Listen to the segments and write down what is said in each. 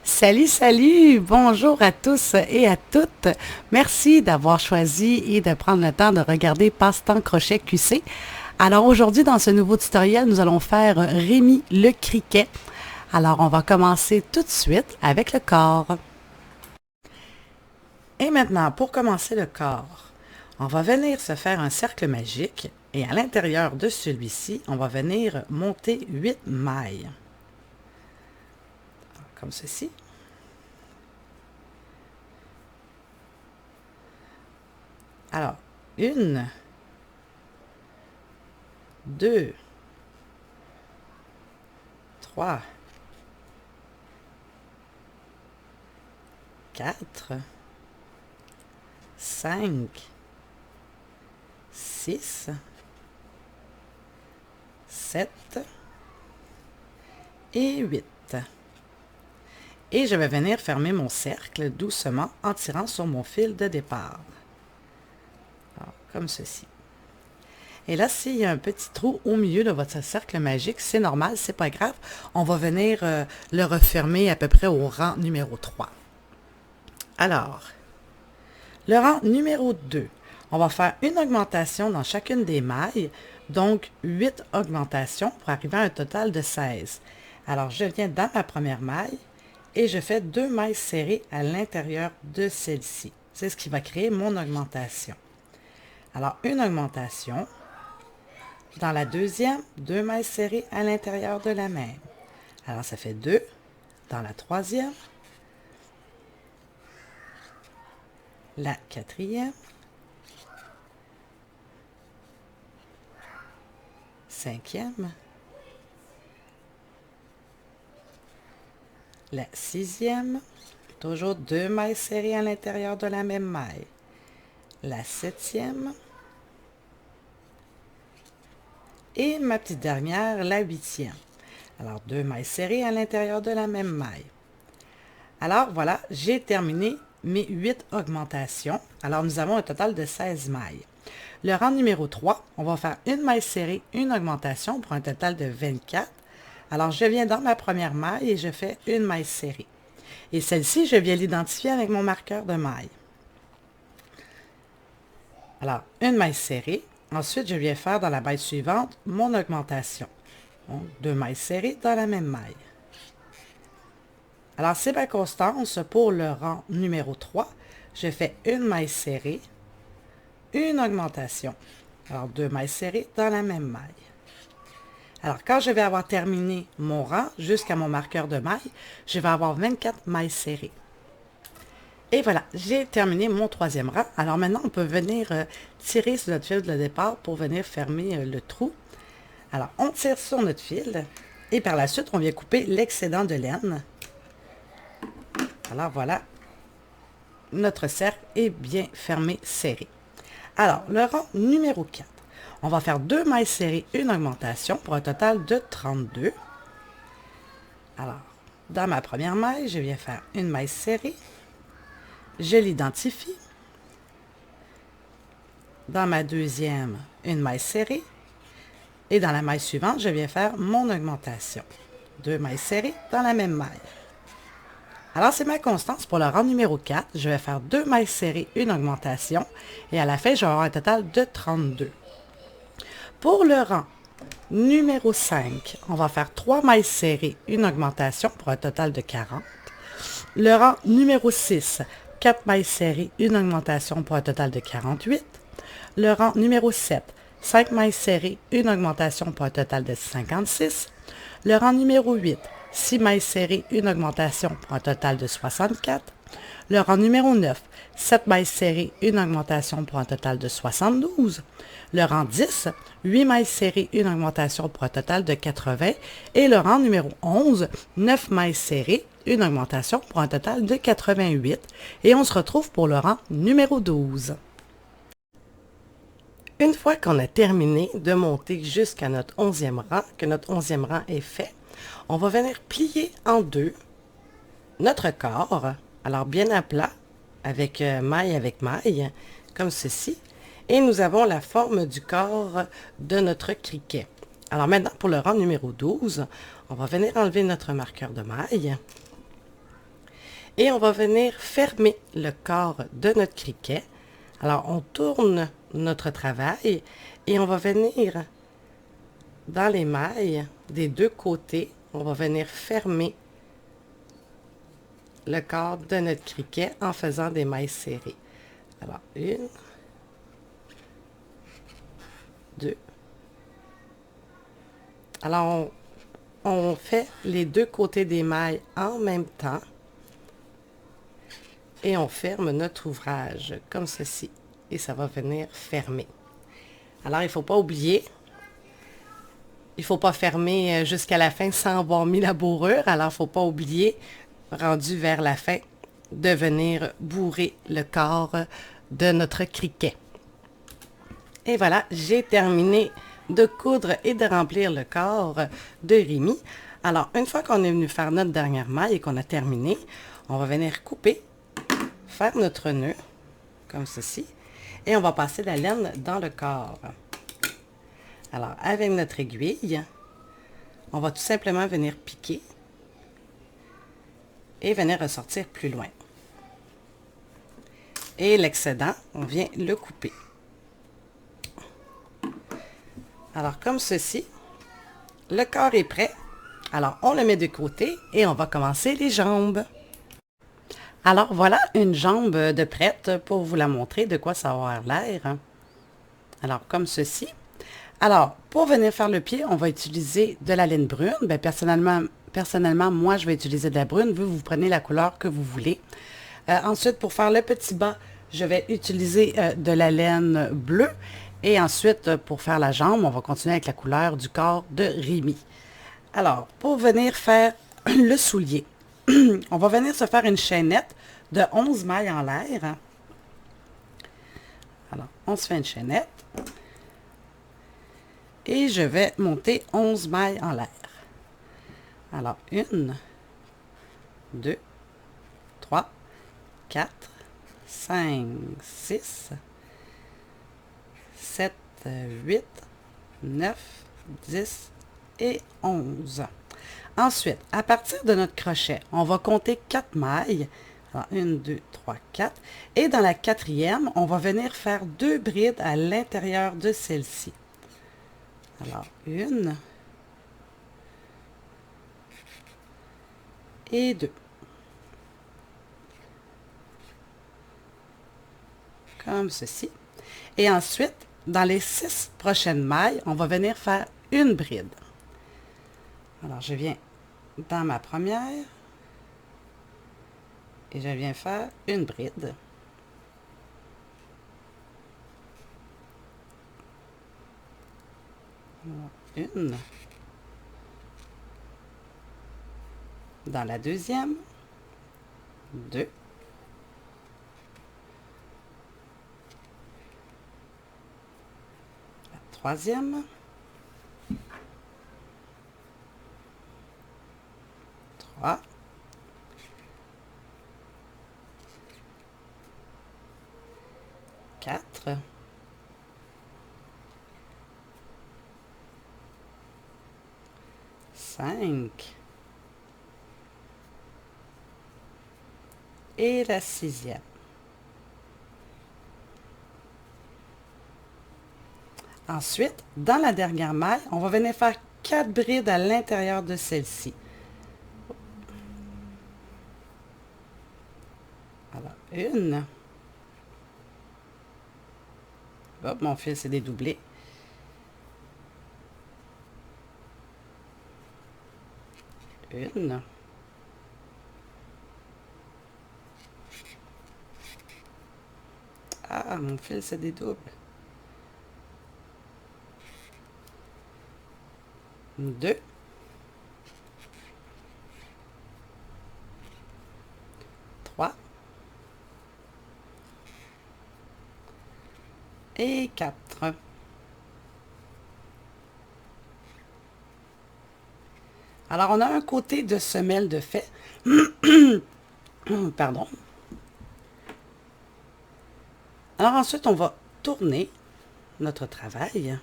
Salut, salut! Bonjour à tous et à toutes. Merci d'avoir choisi et de prendre le temps de regarder Passe-temps Crochet QC. Alors aujourd'hui, dans ce nouveau tutoriel, nous allons faire Rémi le criquet. Alors on va commencer tout de suite avec le corps. Et maintenant, pour commencer le corps, on va venir se faire un cercle magique et à l'intérieur de celui-ci, on va venir monter 8 mailles. Comme ceci. Alors, 1, 2, 3, 4, 5, 6, 7 et 8. Et je vais venir fermer mon cercle doucement en tirant sur mon fil de départ. Alors, comme ceci. Et là, s'il y a un petit trou au milieu de votre cercle magique, c'est normal, c'est pas grave. On va venir le refermer à peu près au rang numéro 3. Alors, le rang numéro 2, on va faire une augmentation dans chacune des mailles, donc 8 augmentations pour arriver à un total de 16. Alors, je viens dans ma première maille et je fais 2 mailles serrées à l'intérieur de celle-ci. C'est ce qui va créer mon augmentation. Alors, une augmentation. Dans la deuxième, 2 mailles serrées à l'intérieur de la même. Alors, ça fait 2. Dans la troisième, la quatrième, cinquième, la sixième, toujours 2 mailles serrées à l'intérieur de la même maille, la septième, et ma petite dernière, la huitième. Alors, 2 mailles serrées à l'intérieur de la même maille. Alors, voilà, j'ai terminé mes 8 augmentations. Alors, nous avons un total de 16 mailles. Le rang numéro 3, on va faire une maille serrée, une augmentation pour un total de 24. Alors, je viens dans ma première maille et je fais une maille serrée. Et celle-ci, je viens l'identifier avec mon marqueur de maille. Alors, une maille serrée. Ensuite, je viens faire dans la maille suivante mon augmentation. Donc, 2 mailles serrées dans la même maille. Alors, c'est ma constance pour le rang numéro 3. Je fais une maille serrée, une augmentation. Alors, 2 mailles serrées dans la même maille. Alors, quand je vais avoir terminé mon rang jusqu'à mon marqueur de maille, je vais avoir 24 mailles serrées. Et voilà, j'ai terminé mon troisième rang. Alors maintenant, on peut venir tirer sur notre fil de départ pour venir fermer le trou. Alors, on tire sur notre fil et par la suite, on vient couper l'excédent de laine. Alors voilà, notre cercle est bien fermé, serré. Alors, le rang numéro 4. On va faire 2 mailles serrées, une augmentation pour un total de 32. Alors, dans ma première maille, je viens faire une maille serrée. Je l'identifie. Dans ma deuxième, une maille serrée. Et dans la maille suivante, je viens faire mon augmentation. 2 mailles serrées dans la même maille. Alors, c'est ma constance pour le rang numéro 4. Je vais faire 2 mailles serrées, une augmentation. Et à la fin, je vais avoir un total de 32. Pour le rang numéro 5, on va faire 3 mailles serrées, une augmentation pour un total de 40. Le rang numéro 6, 4 mailles serrées, une augmentation pour un total de 48. Le rang numéro 7, 5 mailles serrées, une augmentation pour un total de 56. Le rang numéro 8, 6 mailles serrées, une augmentation pour un total de 64. Le rang numéro 9, 7 mailles serrées, une augmentation pour un total de 72. Le rang 10, 8 mailles serrées, une augmentation pour un total de 80. Et le rang numéro 11, 9 mailles serrées, une augmentation pour un total de 88. Et on se retrouve pour le rang numéro 12. Une fois qu'on a terminé de monter jusqu'à notre 11e rang, que notre 11e rang est fait, on va venir plier en deux notre corps, alors bien à plat, avec maille avec maille, comme ceci. Et nous avons la forme du corps de notre criquet. Alors maintenant, pour le rang numéro 12, on va venir enlever notre marqueur de maille. Et on va venir fermer le corps de notre criquet. Alors, on tourne notre travail et on va venir dans les mailles des deux côtés. On va venir fermer le corps de notre criquet en faisant des mailles serrées. Alors, 1, 2. Alors, on fait les deux côtés des mailles en même temps. Et on ferme notre ouvrage comme ceci. Et ça va venir fermer. Alors, il ne faut pas oublier, il ne faut pas fermer jusqu'à la fin sans avoir mis la bourrure. Alors, il ne faut pas oublier, rendu vers la fin, de venir bourrer le corps de notre criquet. Et voilà, j'ai terminé de coudre et de remplir le corps de Rémi. Alors, une fois qu'on est venu faire notre dernière maille et qu'on a terminé, on va venir couper, faire notre nœud, comme ceci, et on va passer la laine dans le corps. Alors, avec notre aiguille, on va tout simplement venir piquer et venir ressortir plus loin. Et l'excédent, on vient le couper. Alors, comme ceci, le corps est prêt. Alors, on le met de côté et on va commencer les jambes. Alors, voilà une jambe de prête pour vous la montrer de quoi ça va avoir l'air. Alors, comme ceci. Alors, pour venir faire le pied, on va utiliser de la laine brune. Bien, personnellement, moi, je vais utiliser de la brune. Vous prenez la couleur que vous voulez. Ensuite, pour faire le petit bas, je vais utiliser de la laine bleue. Et ensuite, pour faire la jambe, on va continuer avec la couleur du corps de Rémi. Alors, pour venir faire le soulier, on va venir se faire une chaînette de 11 mailles en l'air. Alors, on se fait une chaînette. Et je vais monter 11 mailles en l'air. Alors, 1, 2, 3, 4, 5, 6, 7, 8, 9, 10 et 11. Ensuite, à partir de notre crochet, on va compter 4 mailles. Alors, 1, 2, 3, 4. Et dans la quatrième, on va venir faire 2 brides à l'intérieur de celle-ci. Alors, 1 et 2. Comme ceci. Et ensuite, dans les 6 prochaines mailles, on va venir faire une bride. Alors, je viens dans ma première et je viens faire une bride. Alors, une. Dans la deuxième, 2. La troisième. 3. 4. 5. Et la 6e. Ensuite, dans la dernière maille, on va venir faire 4 brides à l'intérieur de celle-ci. Alors, 1. Hop, mon fil s'est dédoublé. 1. Ah, mon fil se dédouble. 2. 3. Et 4. Alors, on a un côté de semelle de fait. Pardon. Alors ensuite, on va tourner notre travail.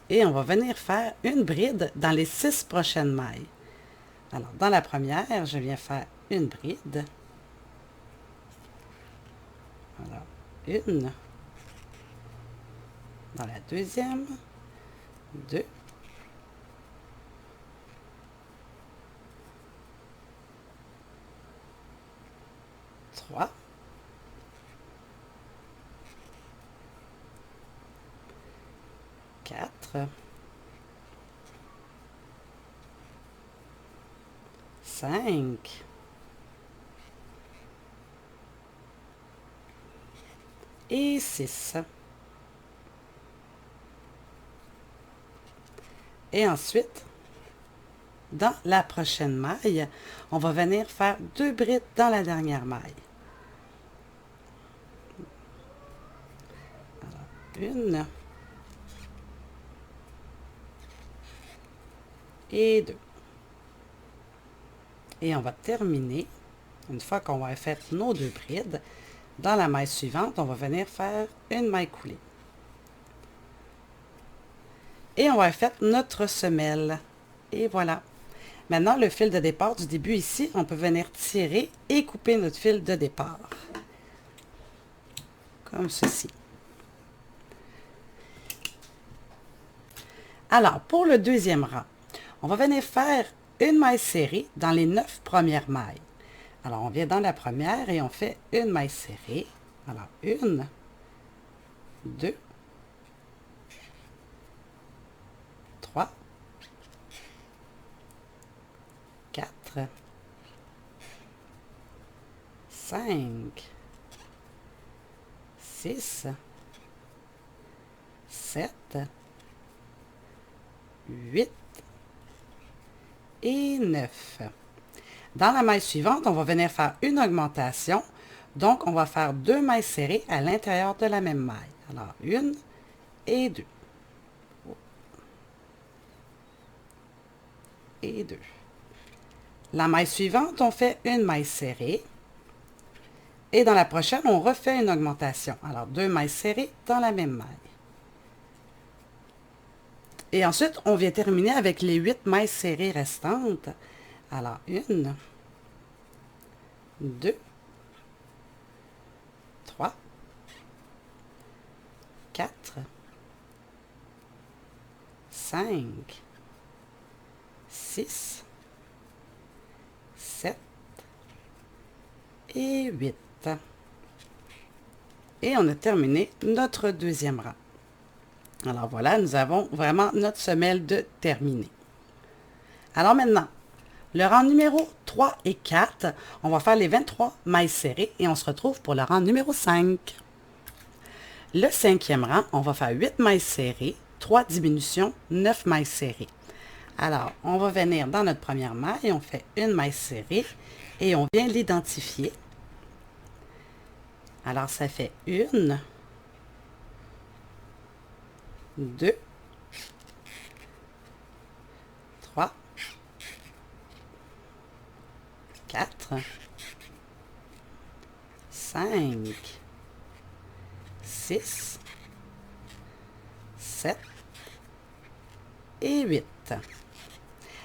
Et on va venir faire une bride dans les 6 prochaines mailles. Alors, dans la première, je viens faire une bride. Alors, une. Dans la deuxième, 2. 3. 4. 5. Et 6. Et ensuite, dans la prochaine maille, on va venir faire 2 brides dans la dernière maille. Alors, une et 2. Et on va terminer, une fois qu'on va faire nos 2 brides, dans la maille suivante, on va venir faire une maille coulée. Et on va faire notre semelle. Et voilà. Maintenant, le fil de départ du début ici, on peut venir tirer et couper notre fil de départ. Comme ceci. Alors, pour le deuxième rang, on va venir faire une maille serrée dans les 9 premières mailles. Alors, on vient dans la première et on fait une maille serrée. Alors, 1, 2, 3, 4, 5, 6, 7, 8 et 9. Dans la maille suivante, on va venir faire une augmentation. Donc, on va faire 2 mailles serrées à l'intérieur de la même maille. Alors, 1 et 2. Et 2. La maille suivante, on fait une maille serrée. Et dans la prochaine, on refait une augmentation. Alors, 2 mailles serrées dans la même maille. Et ensuite, on vient terminer avec les 8 mailles serrées restantes. Alors, 1, 2, 3, 4, 5, 6, 7 et 8. Et on a terminé notre deuxième rang. Alors voilà, nous avons vraiment notre semelle de terminée. Alors maintenant, le rang numéro 3 et 4, on va faire les 23 mailles serrées et on se retrouve pour le rang numéro 5. Le cinquième rang, on va faire 8 mailles serrées, 3 diminutions, 9 mailles serrées. Alors, on va venir dans notre première maille, on fait une maille serrée et on vient l'identifier. Alors, ça fait 1, 2, 3, 4, 5, 6, 7 et 8.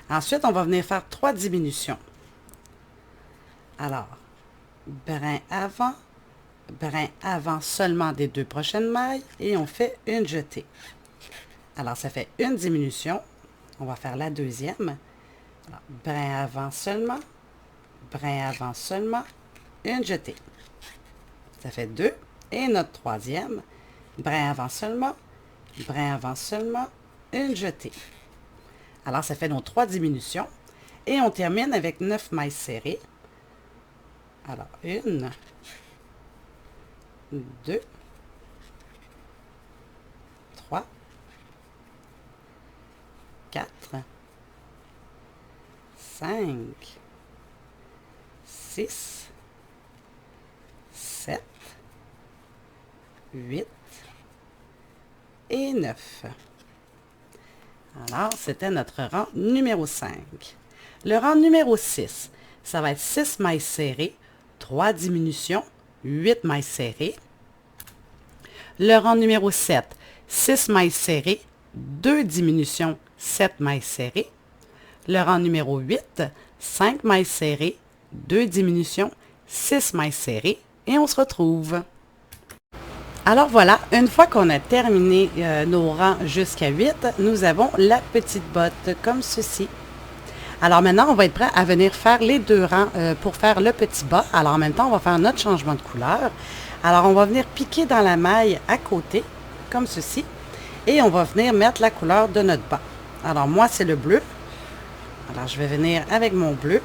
Ensuite, on va venir faire 3 diminutions. Alors, brin avant seulement des 2 prochaines mailles et on fait une jetée. Alors, ça fait une diminution. On va faire la deuxième. Alors, brin avant seulement, une jetée. Ça fait 2. Et notre troisième, brin avant seulement, une jetée. Alors, ça fait nos 3 diminutions. Et on termine avec 9 mailles serrées. Alors, 1, 2, 3, 4, 5, 6, 7, 8 et 9. Alors, c'était notre rang numéro 5. Le rang numéro 6, ça va être 6 mailles serrées, 3 diminutions, 8 mailles serrées. Le rang numéro 7, 6 mailles serrées, 2 diminutions, 7 mailles serrées. Le rang numéro 8, 5 mailles serrées, 2 diminutions, 6 mailles serrées et on se retrouve. Alors voilà, une fois qu'on a terminé nos rangs jusqu'à 8, nous avons la petite botte comme ceci. Alors maintenant, on va être prêt à venir faire les 2 rangs pour faire le petit bas. Alors en même temps, on va faire notre changement de couleur. Alors on va venir piquer dans la maille à côté, comme ceci. Et on va venir mettre la couleur de notre bas. Alors moi, c'est le bleu. Alors je vais venir avec mon bleu,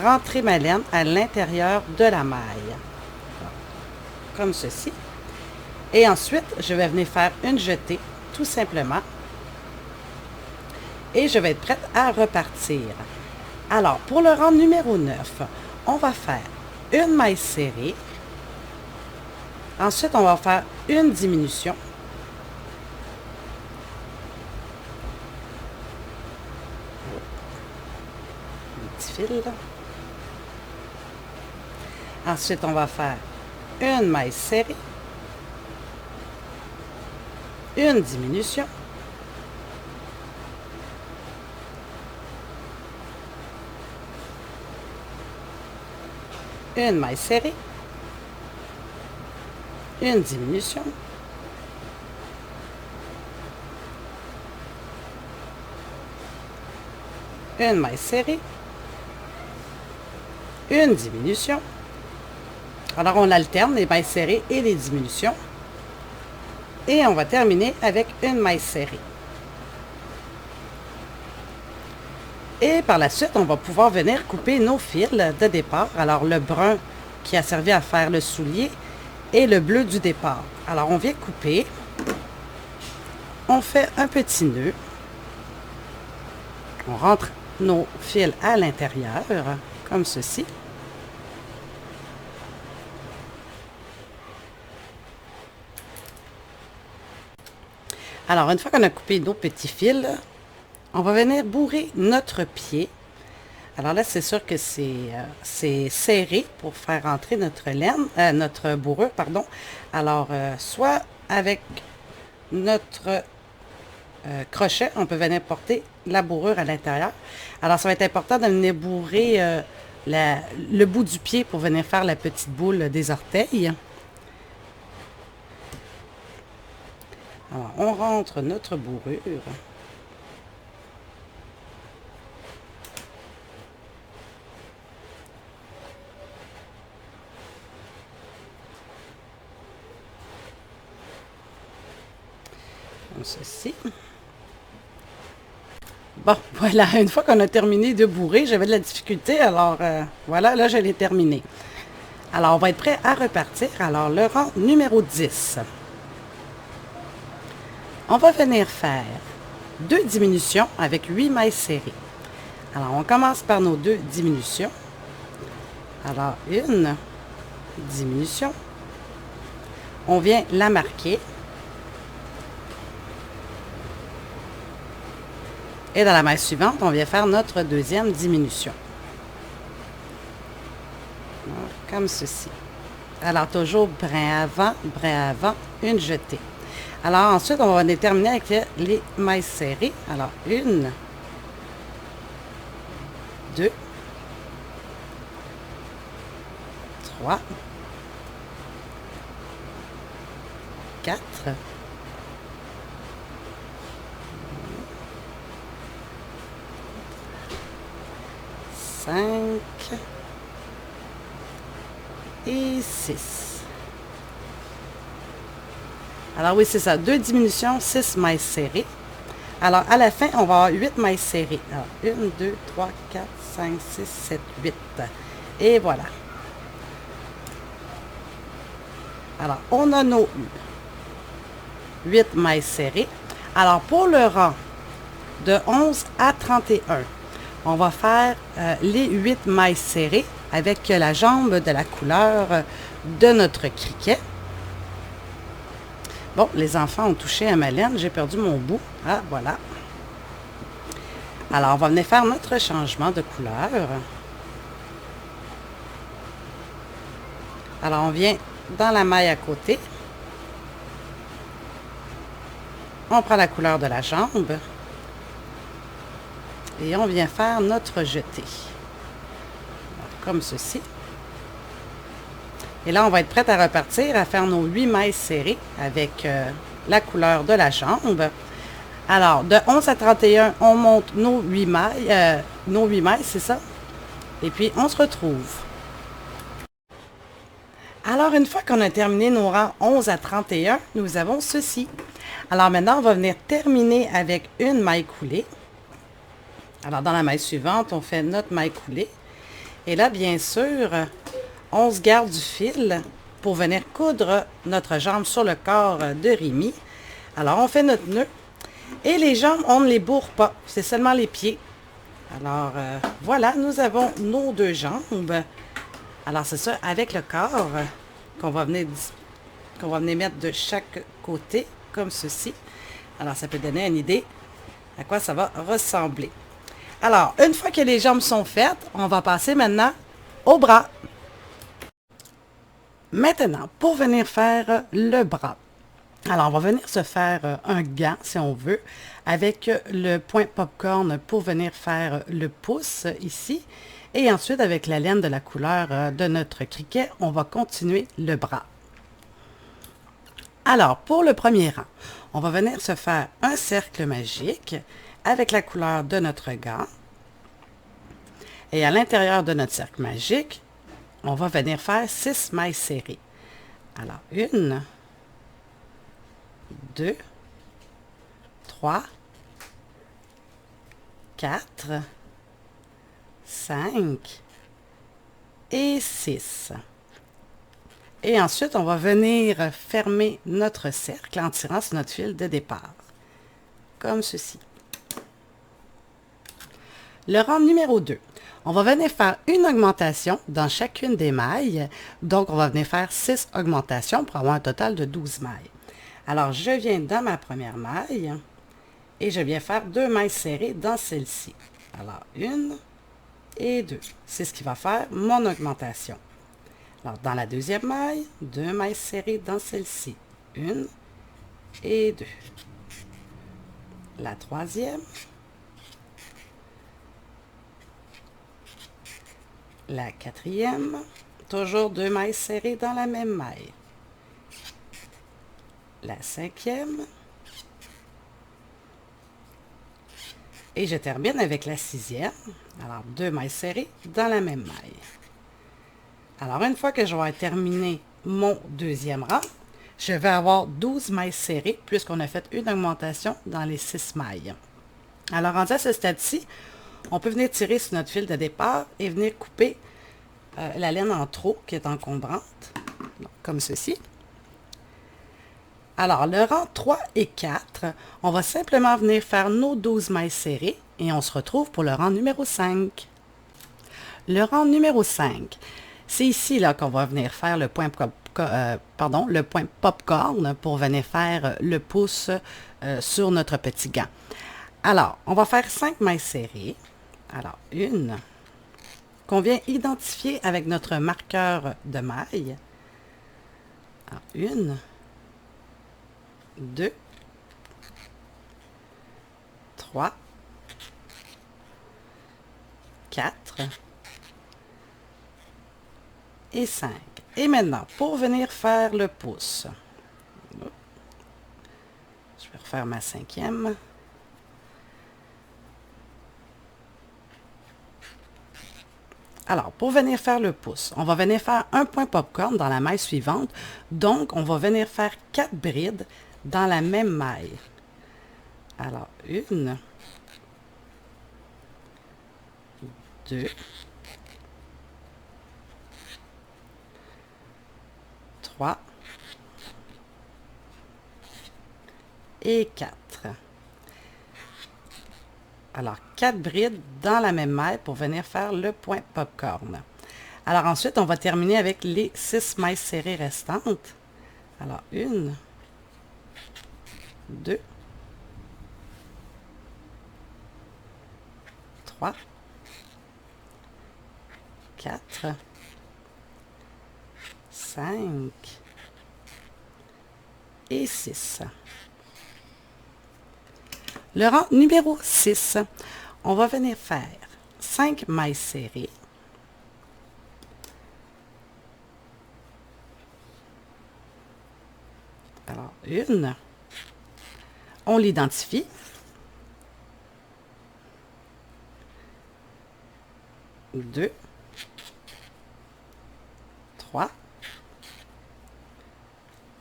rentrer ma laine à l'intérieur de la maille. Comme ceci. Et ensuite, je vais venir faire une jetée, tout simplement. Et je vais être prête à repartir. Alors, pour le rang numéro 9, on va faire une maille serrée. Ensuite, on va faire une diminution. Un petit fil. Ensuite, on va faire une maille serrée. Une diminution. Une maille serrée. Une diminution. Une maille serrée. Une diminution. Alors, on alterne les mailles serrées et les diminutions. Et on va terminer avec une maille serrée. Et par la suite, on va pouvoir venir couper nos fils de départ. Alors, le brun qui a servi à faire le soulier et le bleu du départ. Alors, on vient couper. On fait un petit nœud. On rentre nos fils à l'intérieur, comme ceci. Alors, une fois qu'on a coupé nos petits fils, on va venir bourrer notre pied. Alors là, c'est sûr que c'est serré pour faire entrer notre laine, notre bourrure, pardon. Alors, soit avec notre crochet, on peut venir porter la bourrure à l'intérieur. Alors, ça va être important de venir bourrer le bout du pied pour venir faire la petite boule des orteils. Alors, on rentre notre bourrure. Comme ceci. Bon, voilà, une fois qu'on a terminé de bourrer, j'avais de la difficulté, alors voilà, là, je l'ai terminé. Alors, on va être prêt à repartir. Alors, le rang numéro 10. On va venir faire 2 diminutions avec 8 mailles serrées. Alors, on commence par nos 2 diminutions. Alors, une diminution. On vient la marquer. Et dans la maille suivante, on vient faire notre deuxième diminution. Alors, comme ceci. Alors, toujours brin avant, une jetée. Alors, ensuite, on va venir terminer avec les mailles serrées. Alors, 1, 2, 3, 4, 5 et 6. Alors oui, c'est ça, 2 diminutions, 6 mailles serrées. Alors, à la fin, on va avoir 8 mailles serrées. Alors, 1, 2, 3, 4, 5, 6, 7, 8. Et voilà. Alors, on a nos 8 mailles serrées. Alors, pour le rang de 11 à 31, on va faire les 8 mailles serrées avec la jambe de la couleur de notre criquet. Bon, les enfants ont touché à ma laine, j'ai perdu mon bout. Ah, voilà. Alors, on va venir faire notre changement de couleur. Alors, on vient dans la maille à côté. On prend la couleur de la jambe. Et on vient faire notre jeté. Alors, comme ceci. Et là, on va être prête à repartir à faire nos 8 mailles serrées avec la couleur de la jambe. Alors, de 11 à 31, on monte nos 8 mailles, c'est ça. Et puis, on se retrouve. Alors, une fois qu'on a terminé nos rangs 11 à 31, nous avons ceci. Alors maintenant, on va venir terminer avec une maille coulée. Alors, dans la maille suivante, on fait notre maille coulée. Et là, bien sûr, on se garde du fil pour venir coudre notre jambe sur le corps de Rémi. Alors, on fait notre nœud. Et les jambes, on ne les bourre pas. C'est seulement les pieds. Alors, voilà, nous avons nos 2 jambes. Alors, c'est ça, avec le corps qu'on va venir mettre de chaque côté, comme ceci. Alors, ça peut donner une idée à quoi ça va ressembler. Alors, une fois que les jambes sont faites, on va passer maintenant au bras. Maintenant, pour venir faire le bras. Alors, on va venir se faire un gant, si on veut, avec le point popcorn pour venir faire le pouce ici. Et ensuite, avec la laine de la couleur de notre criquet, on va continuer le bras. Alors, pour le premier rang, on va venir se faire un cercle magique avec la couleur de notre gant. Et à l'intérieur de notre cercle magique, on va venir faire 6 mailles serrées. Alors, 1, 2, 3, 4, 5 et 6. Et ensuite, on va venir fermer notre cercle en tirant sur notre fil de départ, comme ceci. Le rang numéro 2. On va venir faire une augmentation dans chacune des mailles. Donc, on va venir faire 6 augmentations pour avoir un total de 12 mailles. Alors, je viens dans ma première maille et je viens faire 2 mailles serrées dans celle-ci. Alors, 1 et 2. C'est ce qui va faire mon augmentation. Alors, dans la deuxième maille, 2 mailles serrées dans celle-ci. 1 et 2. La troisième. La quatrième. Toujours 2 mailles serrées dans la même maille. La cinquième. Et je termine avec la sixième. Alors, 2 mailles serrées dans la même maille. Alors, une fois que je vais terminer mon deuxième rang, je vais avoir 12 mailles serrées puisqu'on a fait une augmentation dans les 6 mailles. Alors, rendu à ce stade-ci, on peut venir tirer sur notre fil de départ et venir couper la laine en trop qui est encombrante, donc, comme ceci. Alors, le rang 3 et 4, on va simplement venir faire nos 12 mailles serrées et on se retrouve pour le rang numéro 5. Le rang numéro 5, c'est ici là qu'on va venir faire le point popcorn pour venir faire le pouce sur notre petit gant. Alors, on va faire 5 mailles serrées. Alors, une qu'on vient identifier avec notre marqueur de maille. Alors, 1, 2, 3, 4 et 5. Et maintenant, pour venir faire le pouce, je vais refaire ma cinquième. Alors, pour venir faire le pouce, on va venir faire un point popcorn dans la maille suivante. Donc, on va venir faire 4 brides dans la même maille. Alors, 1, 2, 3 et 4. Alors, 4 brides dans la même maille pour venir faire le point popcorn. Alors ensuite, on va terminer avec les 6 mailles serrées restantes. Alors, 1, 2, 3, 4, 5 et 6. Le rang numéro 6, on va venir faire 5 mailles serrées. Alors, une, on l'identifie. Deux, trois,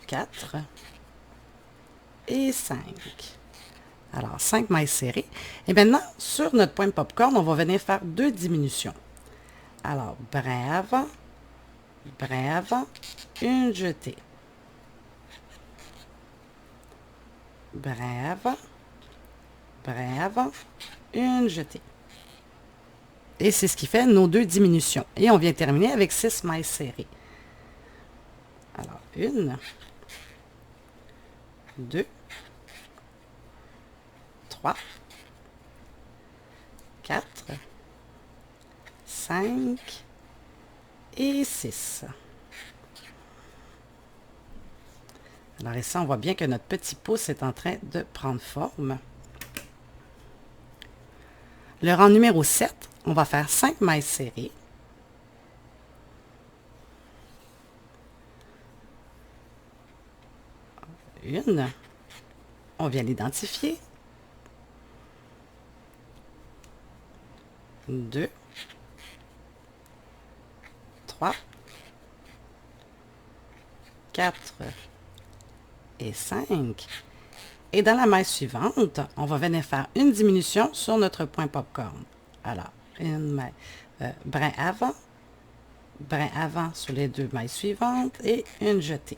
quatre et 5. Alors, 5 mailles serrées. Et maintenant, sur notre point de popcorn, on va venir faire 2 diminutions. Alors, brin avant, une jetée. Brin avant, une jetée. Et c'est ce qui fait nos 2 diminutions. Et on vient terminer avec 6 mailles serrées. Alors, 1, 2, 3, 4, 5 et 6. Alors ici, on voit bien que notre petit pouce est en train de prendre forme. Le rang numéro 7, on va faire 5 mailles serrées. Une, on vient l'identifier. 2, 3, 4 et 5. Et dans la maille suivante, on va venir faire une diminution sur notre point popcorn. Alors, une maille, brin avant sur les 2 mailles suivantes et une jetée.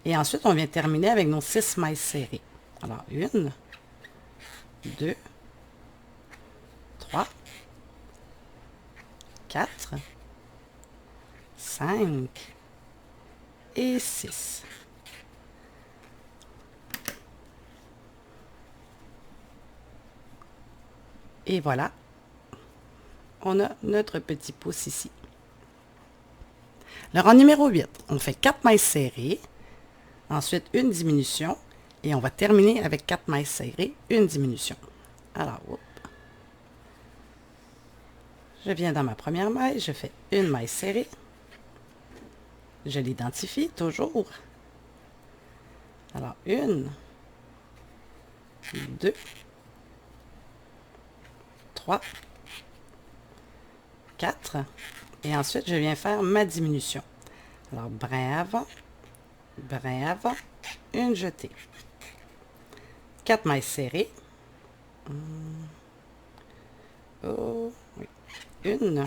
Et ensuite, on vient terminer avec nos 6 mailles serrées. Alors, 1, 2, 3, 4, 5 et 6. Et voilà, on a notre petit pouce ici. Le rang numéro 8, on fait 4 mailles serrées, ensuite une diminution, et on va terminer avec 4 mailles serrées, une diminution. Alors, je viens dans ma première maille, je fais une maille serrée, je l'identifie toujours. Alors, 1, 2, 3, 4, et ensuite je viens faire ma diminution. Alors, brin avant, une jetée. 4 mailles serrées. Oh, oui. 1,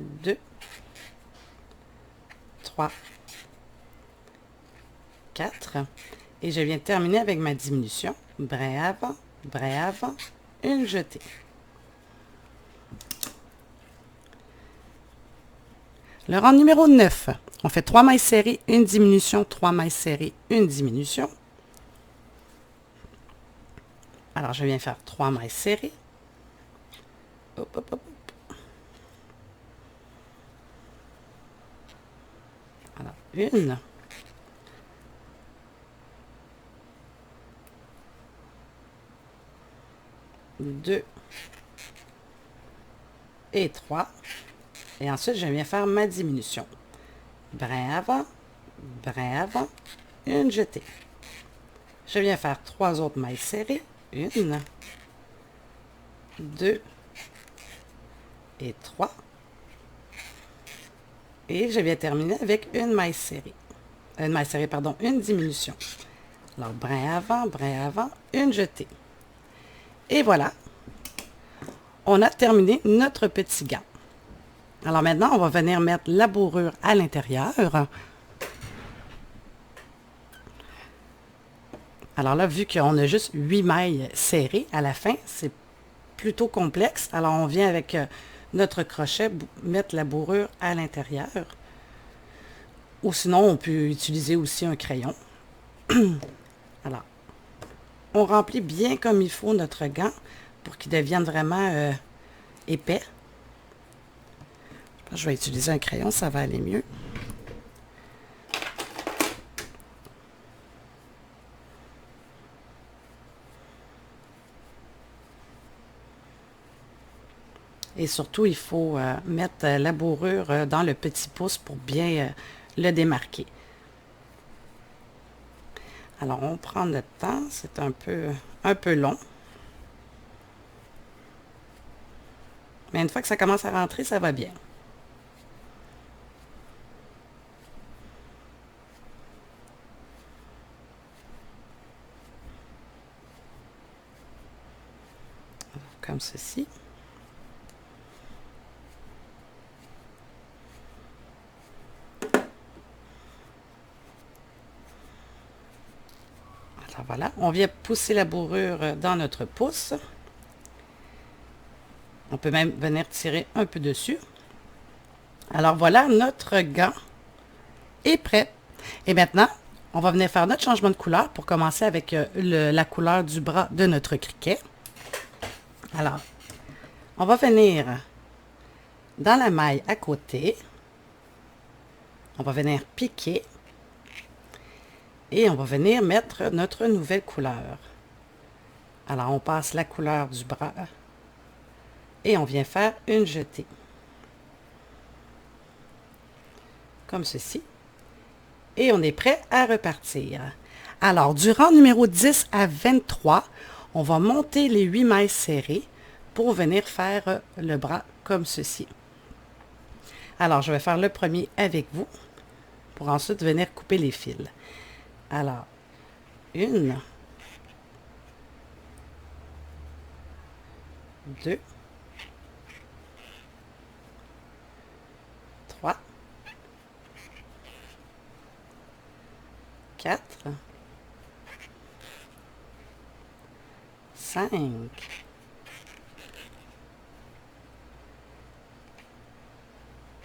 2, 3, 4, et je viens terminer avec ma diminution. Brin avant, une jetée. Le rang numéro 9, on fait 3 mailles serrées, une diminution, 3 mailles serrées, une diminution. Alors, je viens faire 3 mailles serrées. Hop, hop, hop. Alors, 1, 2 et 3. Et ensuite, je viens faire ma diminution. Brin avant, une jetée. Je viens faire 3 autres mailles serrées. 1, 2 et 3. Et je viens terminer avec une maille serrée. Une diminution. Alors, brin avant, une jetée. Et voilà, on a terminé notre petit gant. Alors maintenant, on va venir mettre la bourrure à l'intérieur. Alors là, vu qu'on a juste 8 mailles serrées à la fin, c'est plutôt complexe. Alors on vient avec notre crochet mettre la bourrure à l'intérieur. Ou sinon, on peut utiliser aussi un crayon. Alors, on remplit bien comme il faut notre gant pour qu'il devienne vraiment épais. Je vais utiliser un crayon, ça va aller mieux. Et surtout, il faut mettre la bourrure dans le petit pouce pour bien le démarquer. Alors, on prend notre temps. C'est un peu long. Mais une fois que ça commence à rentrer, ça va bien. Comme ceci. Alors voilà, on vient pousser la bourrure dans notre pouce. On peut même venir tirer un peu dessus. Alors voilà, notre gant est prêt. Et maintenant, on va venir faire notre changement de couleur pour commencer avec la couleur du bras de notre criquet. Alors, on va venir dans la maille à côté. On va venir piquer. Et on va venir mettre notre nouvelle couleur. Alors, on passe la couleur du bras et on vient faire une jetée. Comme ceci. Et on est prêt à repartir. Alors, du rang numéro 10 à 23, on va monter les 8 mailles serrées pour venir faire le bras comme ceci. Alors, je vais faire le premier avec vous pour ensuite venir couper les fils. Alors, 1, 2, 3, 4, 5,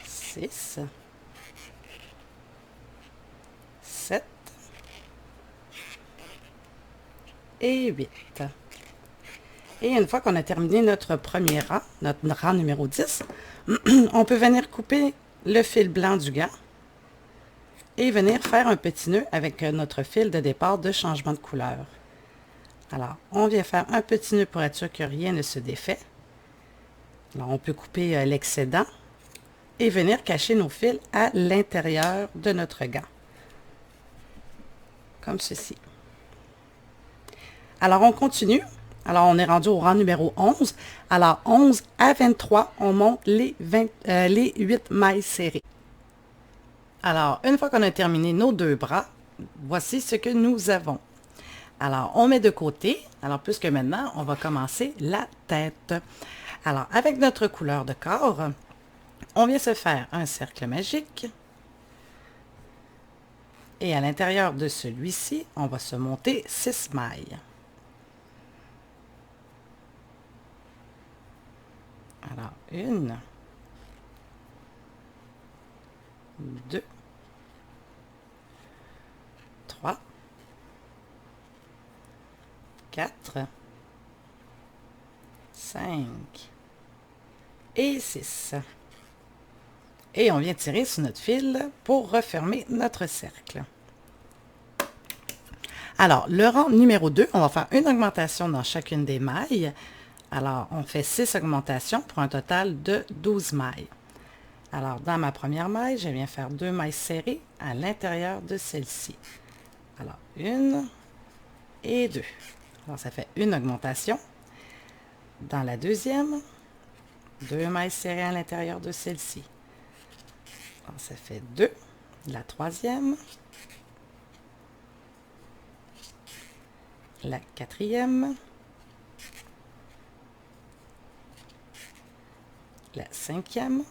6, 7 et 8. Et une fois qu'on a terminé notre premier rang, notre rang numéro 10, on peut venir couper le fil blanc du gant et venir faire un petit nœud avec notre fil de départ de changement de couleur. Alors, on vient faire un petit nœud pour être sûr que rien ne se défait. Alors, on peut couper l'excédent et venir cacher nos fils à l'intérieur de notre gant. Comme ceci. Alors, on continue. Alors, on est rendu au rang numéro 11. Alors, 11 à 23, on monte les 8 mailles serrées. Alors, une fois qu'on a terminé nos deux bras, voici ce que nous avons. Alors, on met de côté. Alors, puisque maintenant, on va commencer la tête. Alors, avec notre couleur de corps, on vient se faire un cercle magique. Et à l'intérieur de celui-ci, on va se monter 6 mailles. Alors, 1, 2, 3, 4, 5 et 6. Et on vient tirer sur notre fil pour refermer notre cercle. Alors, le rang numéro 2, on va faire une augmentation dans chacune des mailles. Alors, on fait 6 augmentations pour un total de 12 mailles. Alors, dans ma première maille, je viens faire 2 mailles serrées à l'intérieur de celle-ci. Alors, 1 et 2. Alors, ça fait une augmentation. Dans la deuxième, 2 mailles serrées à l'intérieur de celle-ci. Alors, ça fait 2. La troisième. La quatrième. La cinquième.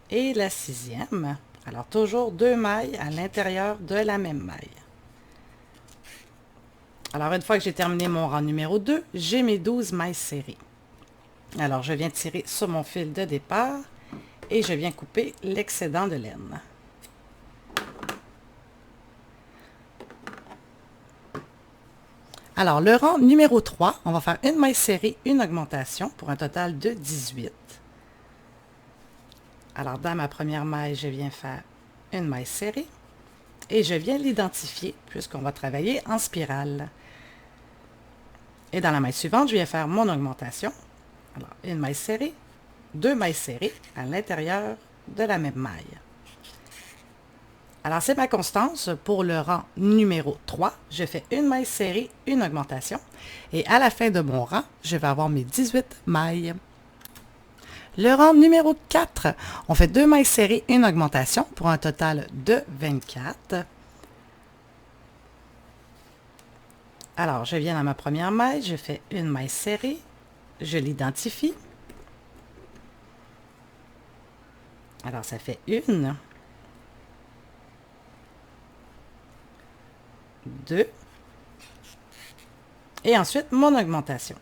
Et la sixième. Alors, toujours 2 mailles à l'intérieur de la même maille. Alors, une fois que j'ai terminé mon rang numéro 2, j'ai mes 12 mailles serrées. Alors, je viens tirer sur mon fil de départ et je viens couper l'excédent de laine. Alors, le rang numéro 3, on va faire une maille serrée, une augmentation pour un total de 18. Alors, dans ma première maille, je viens faire une maille serrée et je viens l'identifier puisqu'on va travailler en spirale. Et dans la maille suivante, je viens faire mon augmentation. Alors, une maille serrée, 2 mailles serrées à l'intérieur de la même maille. Alors, c'est ma constance pour le rang numéro 3. Je fais une maille serrée, une augmentation. Et à la fin de mon rang, je vais avoir mes 18 mailles. Le rang numéro 4, on fait 2 mailles serrées, une augmentation pour un total de 24. Alors, je viens dans ma première maille, je fais une maille serrée, je l'identifie. Alors, ça fait 1, 2, et ensuite mon augmentation.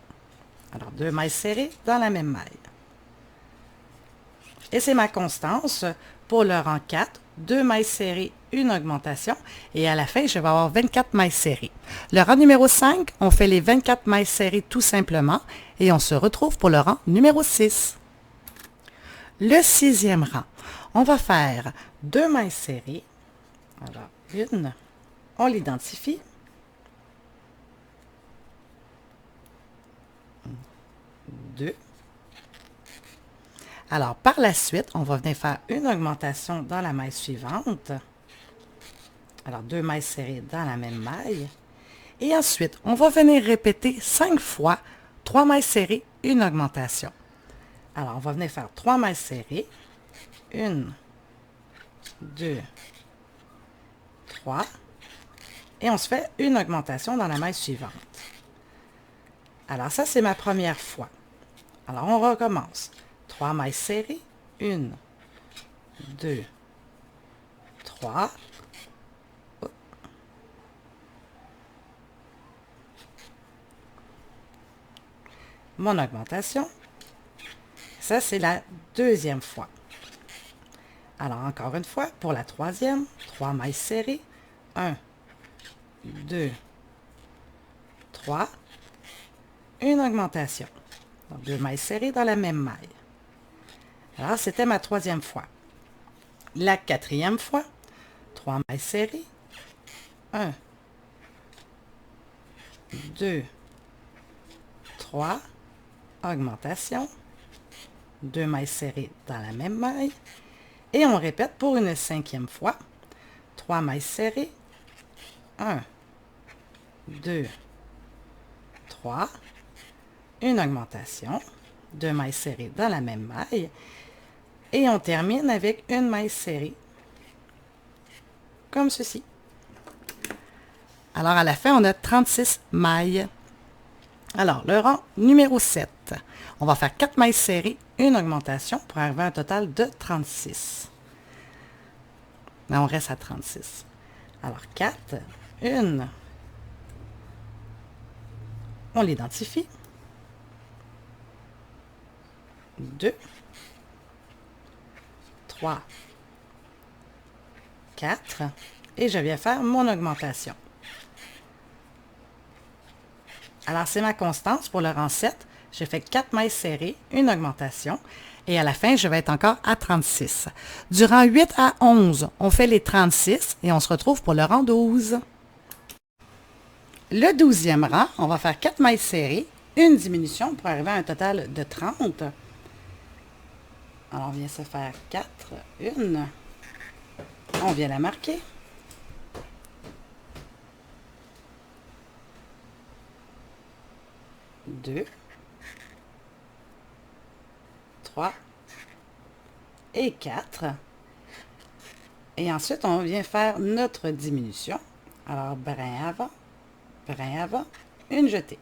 Alors, 2 mailles serrées dans la même maille. Et c'est ma constance pour le rang 4, 2 mailles serrées, une augmentation, et à la fin, je vais avoir 24 mailles serrées. Le rang numéro 5, on fait les 24 mailles serrées tout simplement, et on se retrouve pour le rang numéro 6. Le 6e rang, on va faire 2 mailles serrées. Alors, une, on l'identifie. 2. Alors, par la suite, on va venir faire une augmentation dans la maille suivante. Alors, 2 mailles serrées dans la même maille. Et ensuite, on va venir répéter 5 fois 3 mailles serrées, une augmentation. Alors, on va venir faire 3 mailles serrées. 1, 2, 3. Et on se fait une augmentation dans la maille suivante. Alors, ça, c'est ma première fois. Alors, on recommence. 3 mailles serrées. 1, 2, 3. Mon augmentation. Ça, c'est la deuxième fois. Alors, encore une fois, pour la troisième, 3 mailles serrées. 1, 2, 3. Une augmentation. Donc, 2 mailles serrées dans la même maille. Alors, c'était ma troisième fois. La quatrième fois, 3 mailles serrées. 1, 2, 3. Augmentation. 2 mailles serrées dans la même maille. Et on répète pour une cinquième fois. 3 mailles serrées. 1, 2, 3. Une augmentation. 2 mailles serrées dans la même maille. Et on termine avec une maille serrée. Comme ceci. Alors, à la fin, on a 36 mailles. Alors, le rang numéro 7. On va faire 4 mailles serrées, une augmentation pour arriver à un total de 36. Mais on reste à 36. Alors, 4, 1. On l'identifie. 2, 3, 4. Et je viens faire mon augmentation. Alors, c'est ma constance pour le rang 7. Je fais 4 mailles serrées, une augmentation. Et à la fin, je vais être encore à 36. Du rang 8 à 11, on fait les 36 et on se retrouve pour le rang 12. Le 12e rang, on va faire 4 mailles serrées, une diminution pour arriver à un total de 30. Alors, on vient se faire 4, 1. On vient la marquer. 2, 3 et 4. Et ensuite, on vient faire notre diminution. Alors, brin avant, une jetée.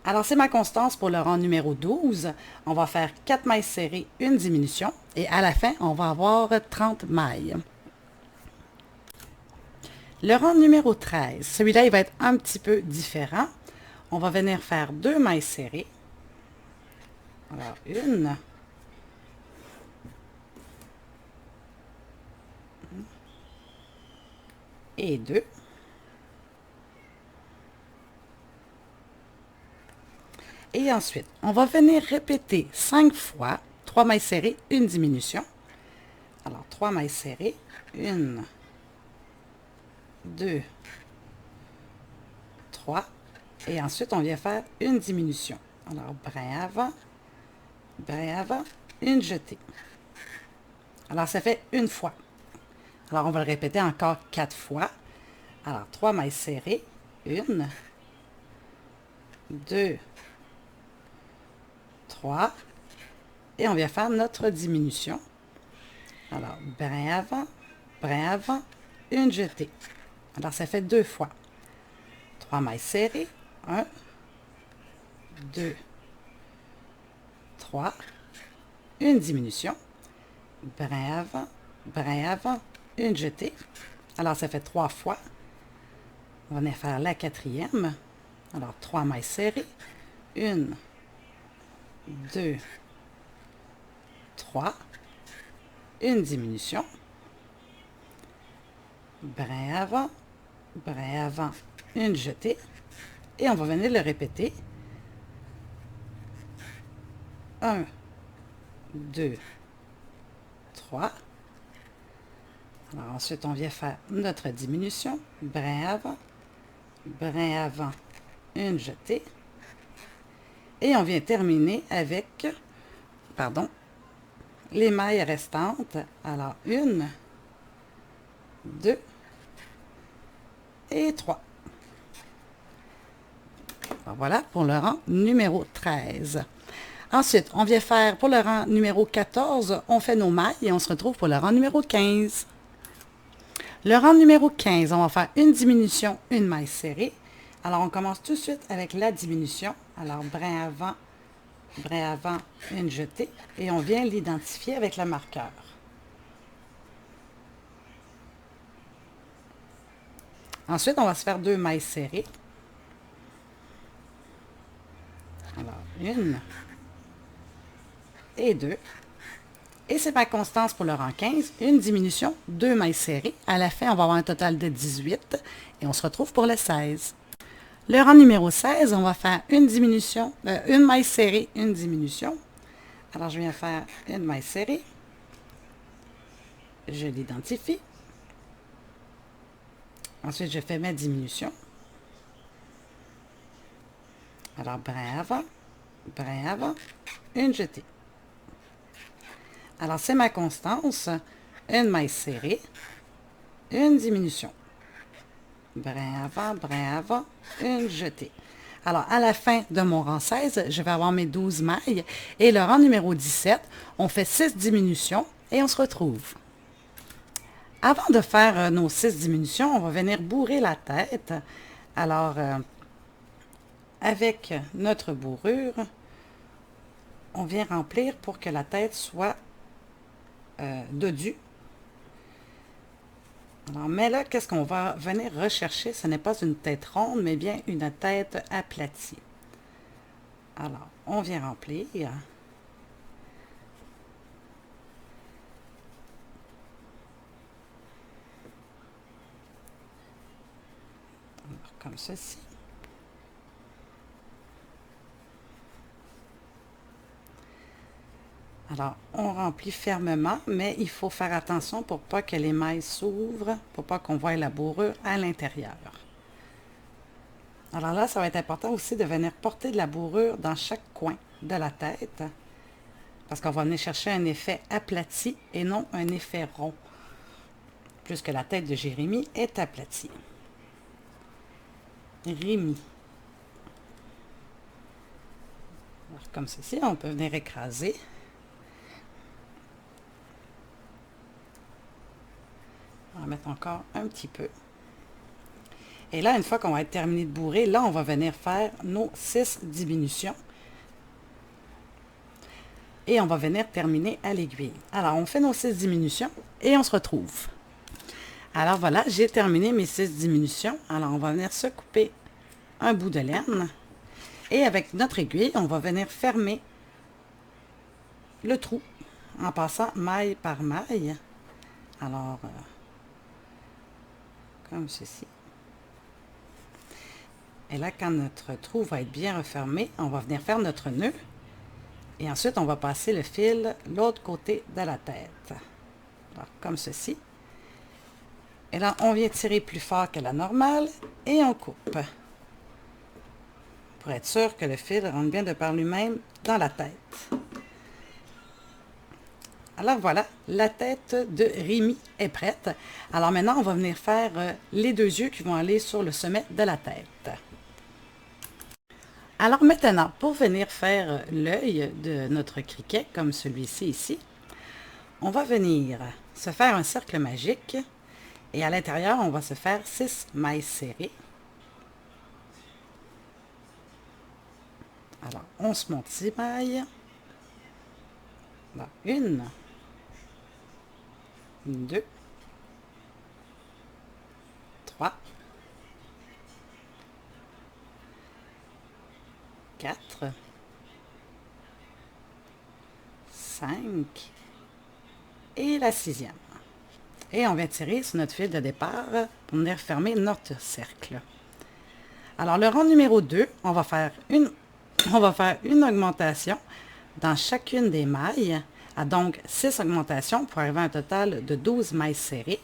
Alors, c'est ma constance pour le rang numéro 12. On va faire 4 mailles serrées, une diminution. Et à la fin, on va avoir 30 mailles. Le rang numéro 13, celui-là, il va être un petit peu différent. On va venir faire 2 mailles serrées. Alors, 1. Et 2. Et ensuite, on va venir répéter 5 fois 3 mailles serrées, une diminution. Alors, 3 mailles serrées, 1, 2, 3. Et ensuite, on vient faire une diminution. Alors, brin avant, une jetée. Alors, ça fait une fois. Alors, on va le répéter encore 4 fois. Alors, 3 mailles serrées, 1, 2, 3, et on vient faire notre diminution. Alors, brin avant, une jetée. Alors, ça fait 2 fois. 3 mailles serrées, 1, 2, 3, une diminution, brin avant, une jetée. Alors, ça fait 3 fois. On va venir faire la 4e. Alors, 3 mailles serrées, 1, 2, 3, une diminution, brin avant, une jetée, et on va venir le répéter. 1, 2, 3. Alors ensuite, on vient faire notre diminution, brin avant, une jetée, et on vient terminer avec, les mailles restantes. Alors, 1, 2 et 3. Alors, voilà pour le rang numéro 13. Ensuite, on vient faire pour le rang numéro 14, on fait nos mailles et on se retrouve pour le rang numéro 15. Le rang numéro 15, on va faire une diminution, une maille serrée. Alors, on commence tout de suite avec la diminution. Alors, brin avant, une jetée. Et on vient l'identifier avec le marqueur. Ensuite, on va se faire 2 mailles serrées. Alors, 1 et 2. Et c'est ma constance pour le rang 15, une diminution, 2 mailles serrées. À la fin, on va avoir un total de 18 et on se retrouve pour le 16. Le rang numéro 16, on va faire une diminution, une maille serrée, une diminution. Alors, je viens faire une maille serrée. Je l'identifie. Ensuite, je fais ma diminution. Alors, brin avant, une jetée. Alors, c'est ma constance, une maille serrée, une diminution. Brin avant, une jetée. Alors, à la fin de mon rang 16, je vais avoir mes 12 mailles. Et le rang numéro 17, on fait 6 diminutions et on se retrouve. Avant de faire nos 6 diminutions, on va venir bourrer la tête. Alors, avec notre bourrure, on vient remplir pour que la tête soit dodue. Alors, mais là, qu'est-ce qu'on va venir rechercher? Ce n'est pas une tête ronde, mais bien une tête aplatie. Alors, on vient remplir. Alors, comme ceci. Alors, on remplit fermement, mais il faut faire attention pour pas que les mailles s'ouvrent, pour pas qu'on voie la bourrure à l'intérieur. Alors là, ça va être important aussi de venir porter de la bourrure dans chaque coin de la tête, parce qu'on va venir chercher un effet aplati et non un effet rond, puisque la tête de Jérémie est aplatie. Rémi. Alors, comme ceci, on peut venir écraser. On va mettre encore un petit peu. Et là, une fois qu'on va être terminé de bourrer, là, on va venir faire nos 6 diminutions. Et on va venir terminer à l'aiguille. Alors, on fait nos 6 diminutions et on se retrouve. Alors voilà, j'ai terminé mes 6 diminutions. Alors, on va venir se couper un bout de laine. Et avec notre aiguille, on va venir fermer le trou en passant maille par maille. Alors, comme ceci. Et là, quand notre trou va être bien refermé, on va venir faire notre nœud. Et ensuite, on va passer le fil de l'autre côté de la tête. Alors, comme ceci. Et là, on vient tirer plus fort que la normale et on coupe. Pour être sûr que le fil rentre bien de par lui-même dans la tête. Alors voilà, la tête de Rémi est prête. Alors maintenant, on va venir faire les deux yeux qui vont aller sur le sommet de la tête. Alors maintenant, pour venir faire l'œil de notre criquet, comme celui-ci ici, on va venir se faire un cercle magique et à l'intérieur, on va se faire 6 mailles serrées. Alors, on se monte 6 mailles. Alors, 1, 2, 3, 4, 5 et la 6e. Et on vient tirer sur notre fil de départ pour venir fermer notre cercle. Alors, le rang numéro 2, on va faire une augmentation dans chacune des mailles, à donc 6 augmentations pour arriver à un total de 12 mailles serrées.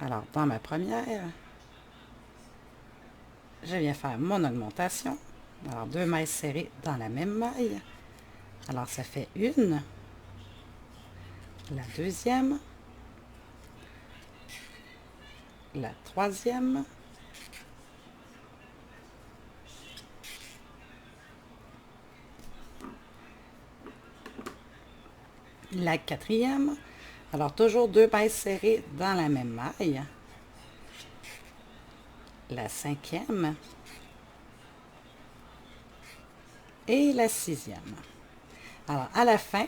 Alors, dans ma première, je viens faire mon augmentation. Alors, 2 mailles serrées dans la même maille. Alors, ça fait une, la deuxième, la troisième, la quatrième. Alors, toujours 2 mailles serrées dans la même maille. La cinquième et la 6e. Alors, à la fin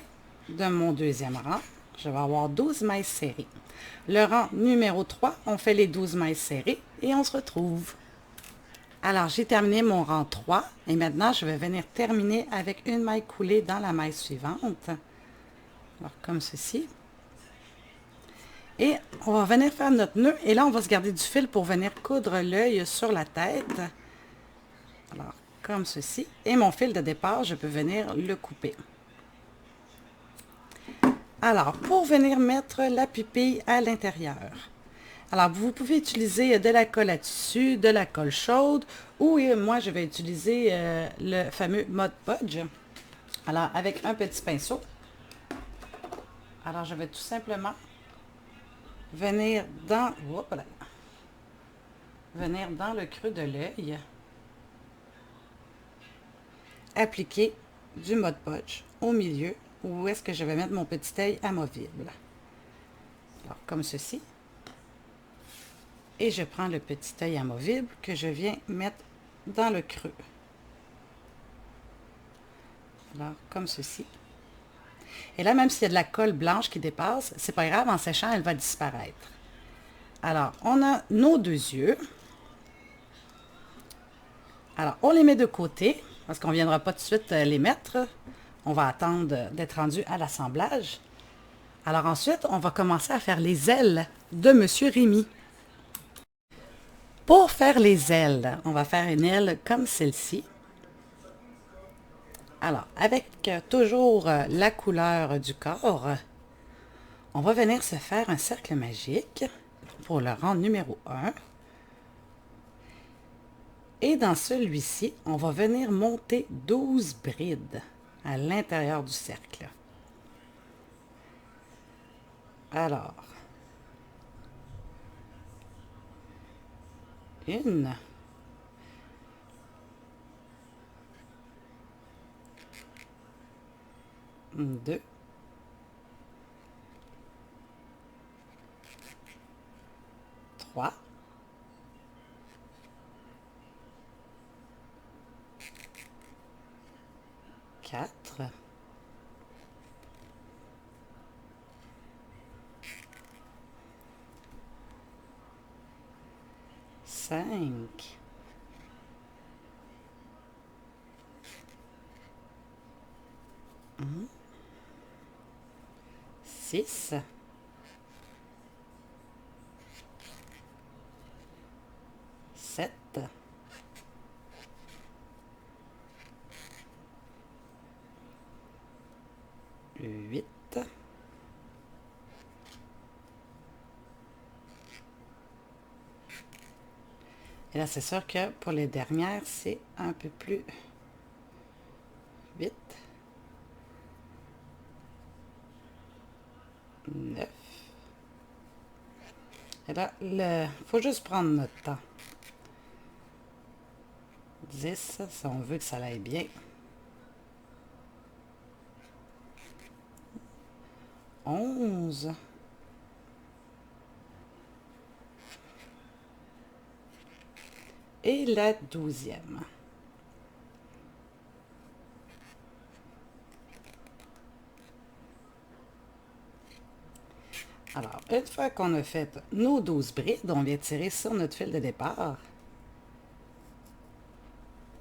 de mon deuxième rang, je vais avoir 12 mailles serrées. Le rang numéro 3, on fait les 12 mailles serrées et on se retrouve. Alors, j'ai terminé mon rang 3 et maintenant, je vais venir terminer avec une maille coulée dans la maille suivante. Alors, comme ceci. Et on va venir faire notre nœud et là, on va se garder du fil pour venir coudre l'œil sur la tête. Alors, comme ceci. Et mon fil de départ, je peux venir le couper. Alors, pour venir mettre la pupille à l'intérieur, alors vous pouvez utiliser de la colle à tissu, de la colle chaude, ou moi je vais utiliser le fameux Mod Podge. Alors, avec un petit pinceau, alors je vais tout simplement venir dans, venir dans le creux de l'œil, appliquer du Mod Podge au milieu, où est-ce que je vais mettre mon petit œil amovible. Alors, comme ceci. Et je prends le petit œil amovible que je viens mettre dans le creux. Alors, comme ceci. Et là, même s'il y a de la colle blanche qui dépasse, c'est pas grave, en séchant, elle va disparaître. Alors, on a nos deux yeux. Alors, on les met de côté, parce qu'on ne viendra pas tout de suite les mettre. On va attendre d'être rendu à l'assemblage. Alors ensuite, on va commencer à faire les ailes de Monsieur Rémi. Pour faire les ailes, on va faire une aile comme celle-ci. Alors, avec toujours la couleur du corps, on va venir se faire un cercle magique pour le rang numéro 1. Et dans celui-ci, on va venir monter 12 brides à l'intérieur du cercle. Alors, une, deux, trois, quatre, 5, 6, 7, 8, et là, c'est sûr que pour les dernières, c'est un peu plus vite. 9. Et là, il faut juste prendre notre temps. 10, si on veut que ça aille bien. 11. Et la 12e. Alors, une fois qu'on a fait nos 12 brides, on vient tirer sur notre fil de départ.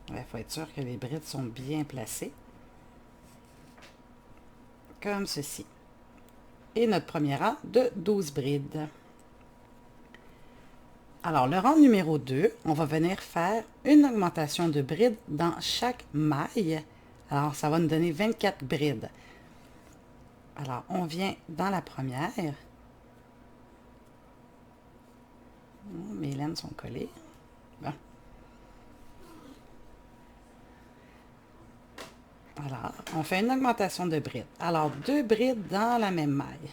Il faut être sûr que les brides sont bien placées. Comme ceci. Et notre premier rang de 12 brides. Alors, le rang numéro 2, on va venir faire une augmentation de brides dans chaque maille. Alors, ça va nous donner 24 brides. Alors, on vient dans la première. Oh, mes laines sont collées. Bon. Alors, on fait une augmentation de brides. Alors, 2 brides dans la même maille.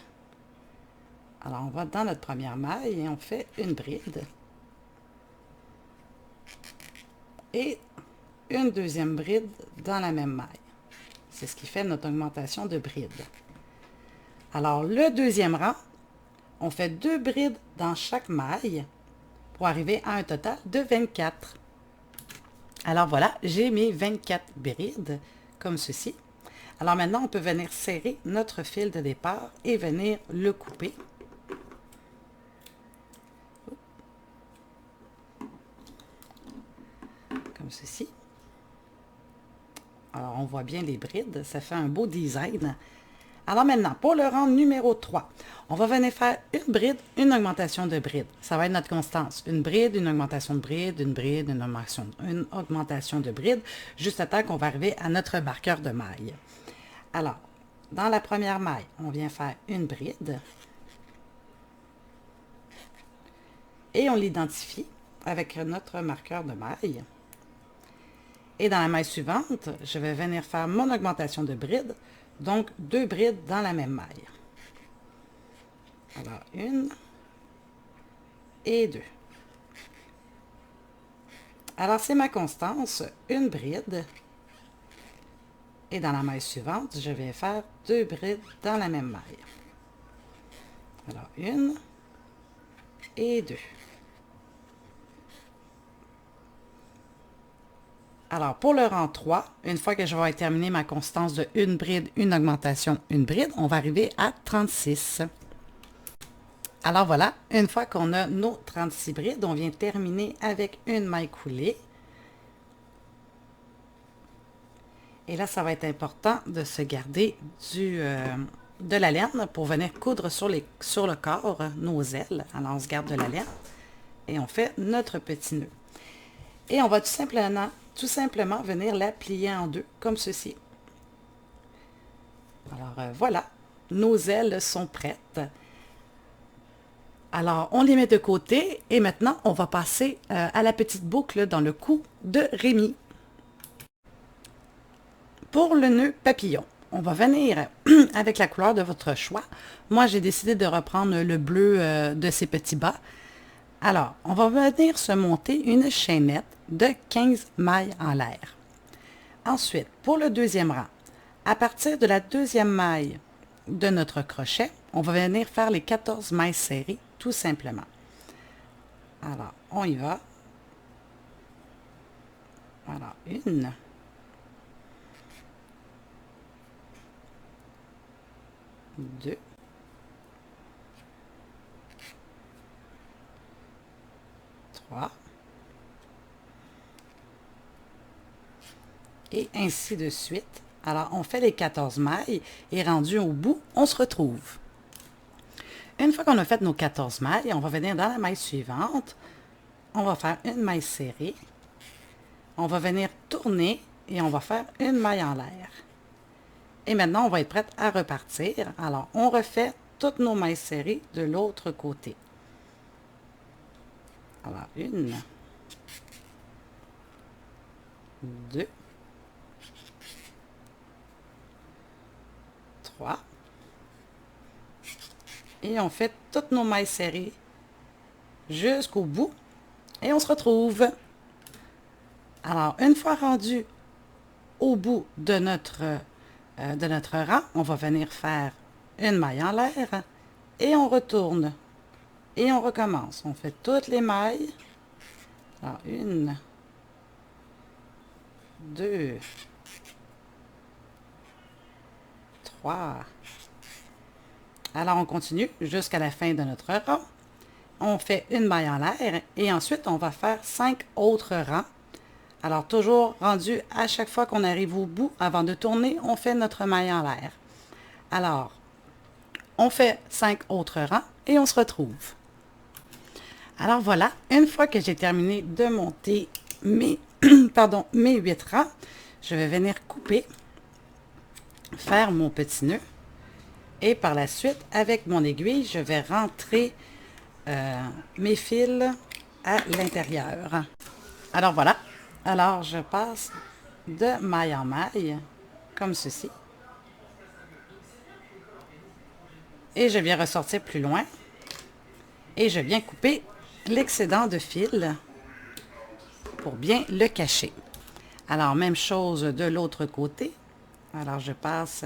Alors, on va dans notre première maille et on fait une bride. Et une deuxième bride dans la même maille. C'est ce qui fait notre augmentation de brides. Alors, le deuxième rang, on fait 2 brides dans chaque maille pour arriver à un total de 24. Alors voilà, j'ai mes 24 brides comme ceci. Alors maintenant, on peut venir serrer notre fil de départ et venir le couper. Comme ceci. Alors, on voit bien les brides, ça fait un beau design. Alors maintenant, pour le rang numéro 3, on va venir faire une bride, une augmentation de bride. Ça va être notre constance. Une bride, une augmentation de bride, une bride, une augmentation de bride, juste à temps qu'on va arriver à notre marqueur de maille. Alors, dans la première maille, on vient faire une bride. Et on l'identifie avec notre marqueur de maille. Et dans la maille suivante, je vais venir faire mon augmentation de bride, donc 2 brides dans la même maille. Alors, 1 et 2. Alors, c'est ma constance, une bride. Et dans la maille suivante, je vais faire 2 brides dans la même maille. Alors, 1 et 2. Alors, pour le rang 3, une fois que je vais terminer ma constance de une bride, une augmentation, une bride, on va arriver à 36. Alors voilà, une fois qu'on a nos 36 brides, on vient terminer avec une maille coulée. Et là, ça va être important de se garder de la laine pour venir coudre sur le corps, nos ailes. Alors, on se garde de la laine et on fait notre petit nœud. Et on va tout simplement venir la plier en deux, comme ceci. Alors, voilà, nos ailes sont prêtes. Alors, on les met de côté et maintenant, on va passer à la petite boucle dans le cou de Rémi. Pour le nœud papillon, on va venir avec la couleur de votre choix. Moi, j'ai décidé de reprendre le bleu de ces petits bas. Alors, on va venir se monter une chaînette de 15 mailles en l'air. Ensuite, pour le deuxième rang, à partir de la deuxième maille de notre crochet, on va venir faire les 14 mailles serrées, tout simplement. Alors, on y va. Voilà, 1, 2, 3, et ainsi de suite. Alors, on fait les 14 mailles et rendu au bout, on se retrouve. Une fois qu'on a fait nos 14 mailles, on va venir dans la maille suivante. On va faire une maille serrée. On va venir tourner et on va faire une maille en l'air. Et maintenant, on va être prête à repartir. Alors, on refait toutes nos mailles serrées de l'autre côté. Alors, 1, 2, 3, et on fait toutes nos mailles serrées jusqu'au bout et on se retrouve. Alors, une fois rendu au bout de notre rang, on va venir faire une maille en l'air et on retourne et on recommence. On fait toutes les mailles. Alors, 1, 2, 3. Alors, on continue jusqu'à la fin de notre rang. On fait une maille en l'air et ensuite, on va faire 5 autres rangs. Alors, toujours rendu à chaque fois qu'on arrive au bout, avant de tourner, on fait notre maille en l'air. Alors, on fait 5 autres rangs et on se retrouve. Alors voilà, une fois que j'ai terminé de monter mes, mes 8 rangs, je vais venir couper, faire mon petit nœud et par la suite, avec mon aiguille, je vais rentrer mes fils à l'intérieur. Alors voilà, alors je passe de maille en maille, comme ceci. Et je viens ressortir plus loin. Et je viens couper l'excédent de fil pour bien le cacher. Alors, même chose de l'autre côté. Alors, je passe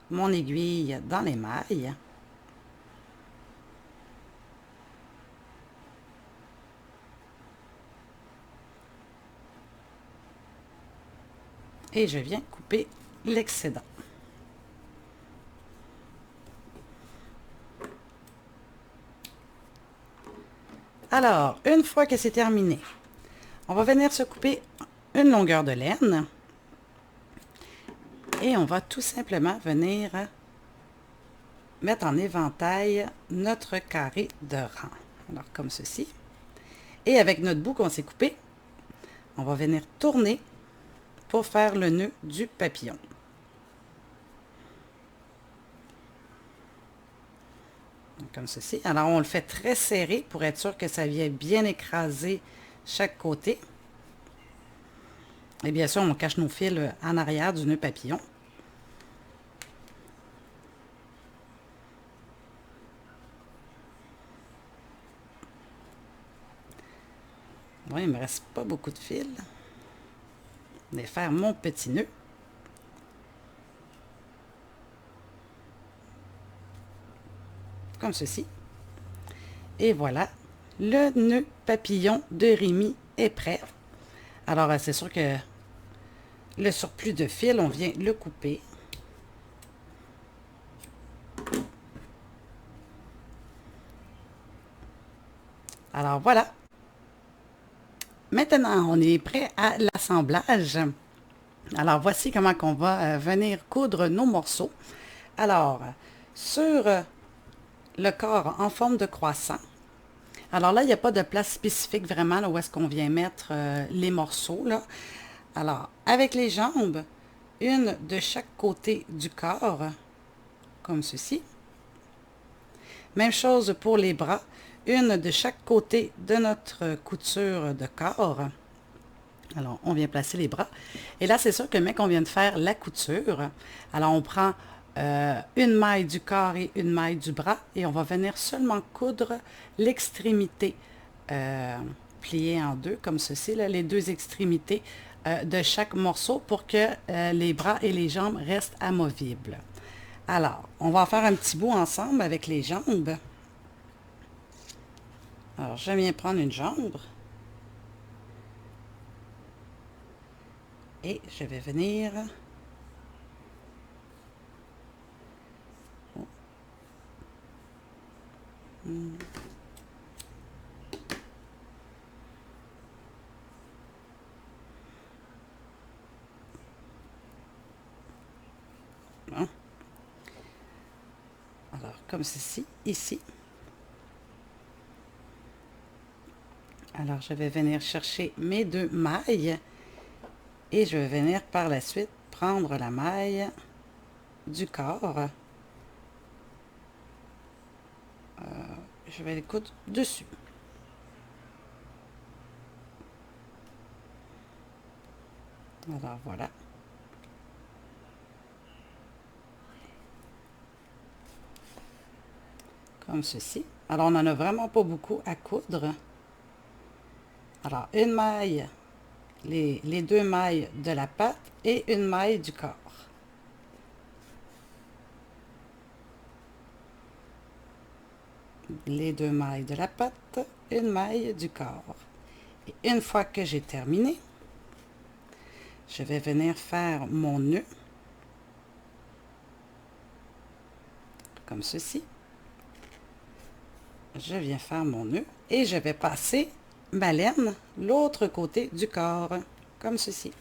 mon aiguille dans les mailles. Et je viens couper l'excédent. Alors, une fois que c'est terminé, on va venir se couper une longueur de laine. Et on va tout simplement venir mettre en éventail notre carré de rang. Alors, comme ceci. Et avec notre bout qu'on s'est coupé, on va venir tourner pour faire le nœud du papillon. Comme ceci. Alors, on le fait très serré pour être sûr que ça vient bien écraser chaque côté. Et bien sûr, on cache nos fils en arrière du nœud papillon. Bon, il ne me reste pas beaucoup de fils. Je vais faire mon petit nœud. Comme ceci. Et voilà, le nœud papillon de Rémi est prêt. Alors, c'est sûr que le surplus de fil, on vient le couper. Alors, voilà. Maintenant, on est prêt à l'assemblage. Alors, voici comment on va venir coudre nos morceaux. Alors, sur le corps en forme de croissant, alors là, il n'y a pas de place spécifique vraiment là, où est-ce qu'on vient mettre les morceaux, là. Alors, avec les jambes, une de chaque côté du corps, comme ceci. Même chose pour les bras, une de chaque côté de notre couture de corps. Alors, on vient placer les bras. Et là, c'est sûr que mec, on vient de faire la couture. Alors, on prend une maille du corps et une maille du bras et on va venir seulement coudre l'extrémité pliée en deux, comme ceci, là, les deux extrémités de chaque morceau pour que les bras et les jambes restent amovibles. Alors, on va en faire un petit bout ensemble avec les jambes. Alors, je viens prendre une jambe. Et je vais venir... Bon. Alors, comme ceci, ici. Alors, je vais venir chercher mes deux mailles et je vais venir par la suite prendre la maille du corps. Je vais les coudre dessus. Alors, voilà. comme ceci. Alors, on n'en a vraiment pas beaucoup à coudre. Alors, une maille, les deux mailles de la patte et une maille du corps. Les deux mailles de la patte, une maille du corps. Et une fois que j'ai terminé, je vais venir faire mon nœud, comme ceci. Je viens faire mon nœud et je vais passer ma laine l'autre côté du corps, comme ceci.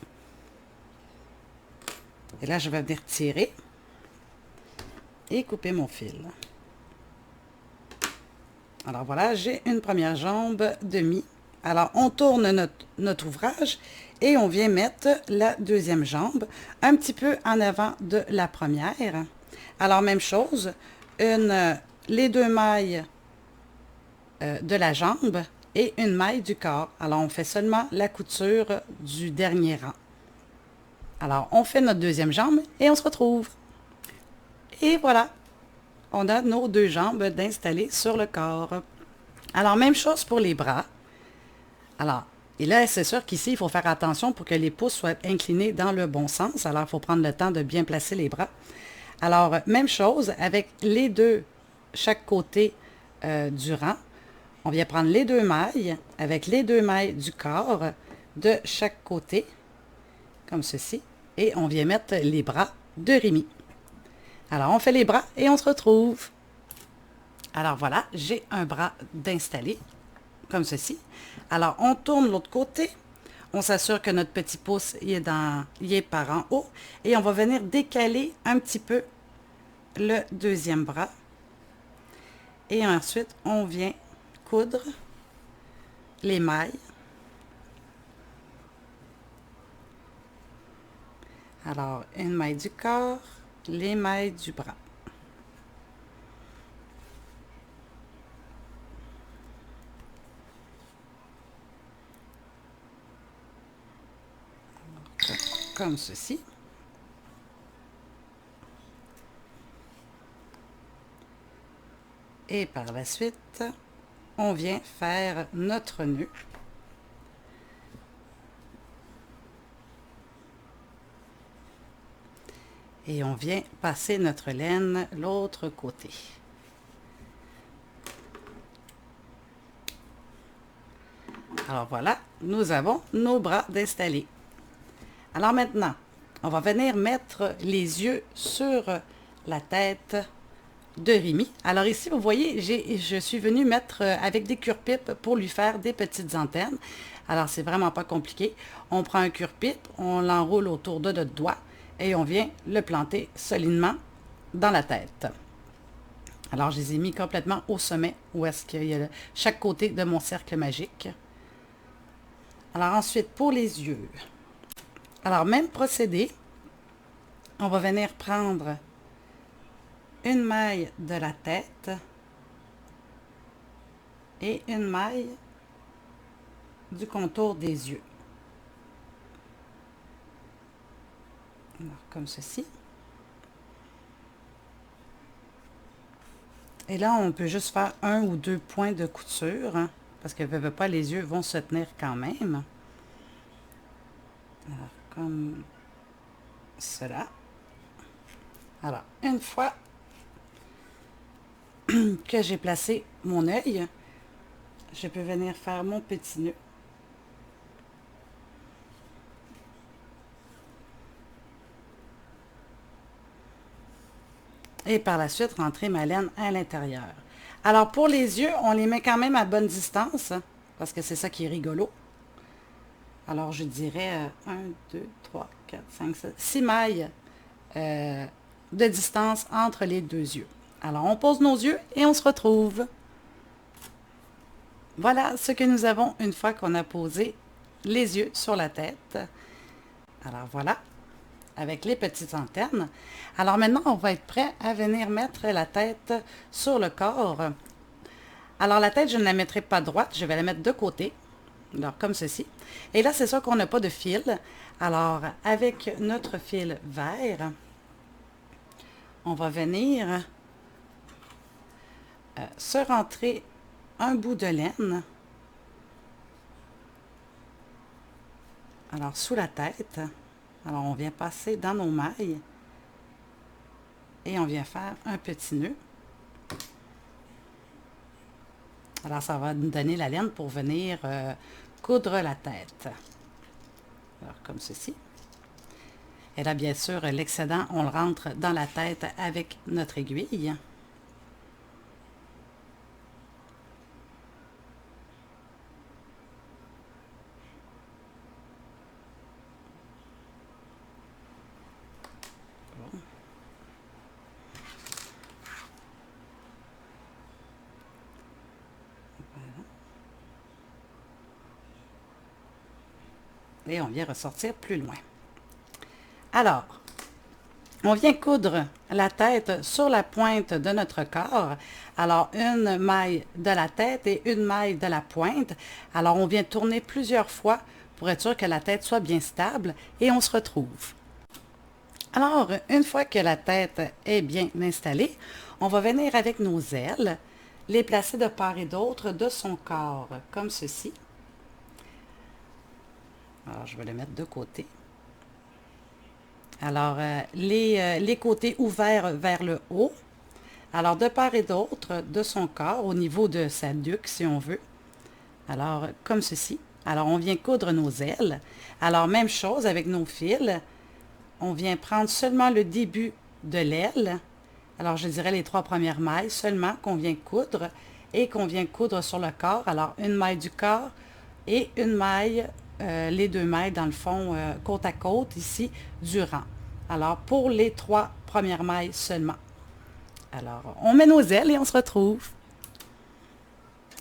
Et là, je vais venir tirer et couper mon fil. Alors voilà, j'ai une première jambe demi. Alors, on tourne notre ouvrage et on vient mettre la deuxième jambe un petit peu en avant de la première. Alors, même chose, les deux mailles de la jambe et une maille du corps. Alors, on fait seulement la couture du dernier rang. Alors, on fait notre deuxième jambe et on se retrouve. Et voilà, on a nos deux jambes d'installer sur le corps. Alors, même chose pour les bras. Alors, et là, c'est sûr qu'ici, il faut faire attention pour que les pouces soient inclinés dans le bon sens. Alors, il faut prendre le temps de bien placer les bras. Alors, même chose avec les deux, chaque côté du rang. On vient prendre les deux mailles avec les deux mailles du corps de chaque côté, comme ceci. Et on vient mettre les bras de Rémi. Alors, on fait les bras et on se retrouve. Alors, voilà, j'ai un bras d'installé, comme ceci. Alors, on tourne l'autre côté. On s'assure que notre petit pouce il est par en haut. Et on va venir décaler un petit peu le deuxième bras. Et ensuite, on vient coudre les mailles. Alors, une maille du corps, les mailles du bras. Comme ceci. Et par la suite, on vient faire notre nœud. Et on vient passer notre laine l'autre côté. Alors voilà, nous avons nos bras d'installés. Alors maintenant, on va venir mettre les yeux sur la tête de Rémi. Alors ici, vous voyez, je suis venue mettre avec des cure-pipes pour lui faire des petites antennes. Alors, c'est vraiment pas compliqué. On prend un cure-pipe, on l'enroule autour de notre doigt et on vient le planter solidement dans la tête. Alors, je les ai mis complètement au sommet, où est-ce qu'il y a chaque côté de mon cercle magique. Alors ensuite, pour les yeux. Alors, même procédé, on va venir prendre une maille de la tête et une maille du contour des yeux. Alors, comme ceci. Et là, on peut juste faire un ou deux points de couture, hein, parce que veut pas, les yeux vont se tenir quand même. Alors, comme cela. Alors, une fois que j'ai placé mon œil, je peux venir faire mon petit nœud. Et par la suite, rentrer ma laine à l'intérieur. Alors, pour les yeux, on les met quand même à bonne distance, parce que c'est ça qui est rigolo. Alors, je dirais 1, 2, 3, 4, 5, 6 mailles de distance entre les deux yeux. Alors, on pose nos yeux et on se retrouve. Voilà ce que nous avons une fois qu'on a posé les yeux sur la tête. Alors, voilà, avec les petites antennes. Alors, maintenant, on va être prêt à venir mettre la tête sur le corps. Alors, la tête, je ne la mettrai pas droite, je vais la mettre de côté. Alors, comme ceci. Et là, c'est sûr qu'on n'a pas de fil. Alors, avec notre fil vert, on va venir se rentrer un bout de laine. Alors, sous la tête. Alors, on vient passer dans nos mailles. Et on vient faire un petit nœud. Alors, ça va nous donner la laine pour venir coudre la tête. Alors, comme ceci. Et là, bien sûr, l'excédent, on le rentre dans la tête avec notre aiguille. Bon. Voilà. Et on vient ressortir plus loin. Alors, on vient coudre la tête sur la pointe de notre corps. Alors, une maille de la tête et une maille de la pointe. Alors, on vient tourner plusieurs fois pour être sûr que la tête soit bien stable et on se retrouve. Alors, une fois que la tête est bien installée, on va venir avec nos ailes, les placer de part et d'autre de son corps, comme ceci. Alors, je vais les mettre de côté. Alors, les côtés ouverts vers le haut. Alors, de part et d'autre de son corps, au niveau de sa nuque, si on veut. Alors, comme ceci. Alors, on vient coudre nos ailes. Alors, même chose avec nos fils. On vient prendre seulement le début de l'aile. Alors, je dirais les 3 premières mailles seulement qu'on vient coudre et qu'on vient coudre sur le corps. Alors, une maille du corps et une maille les 2 mailles dans le fond côte à côte ici du rang. Alors pour les 3 premières mailles seulement. Alors on met nos ailes et on se retrouve.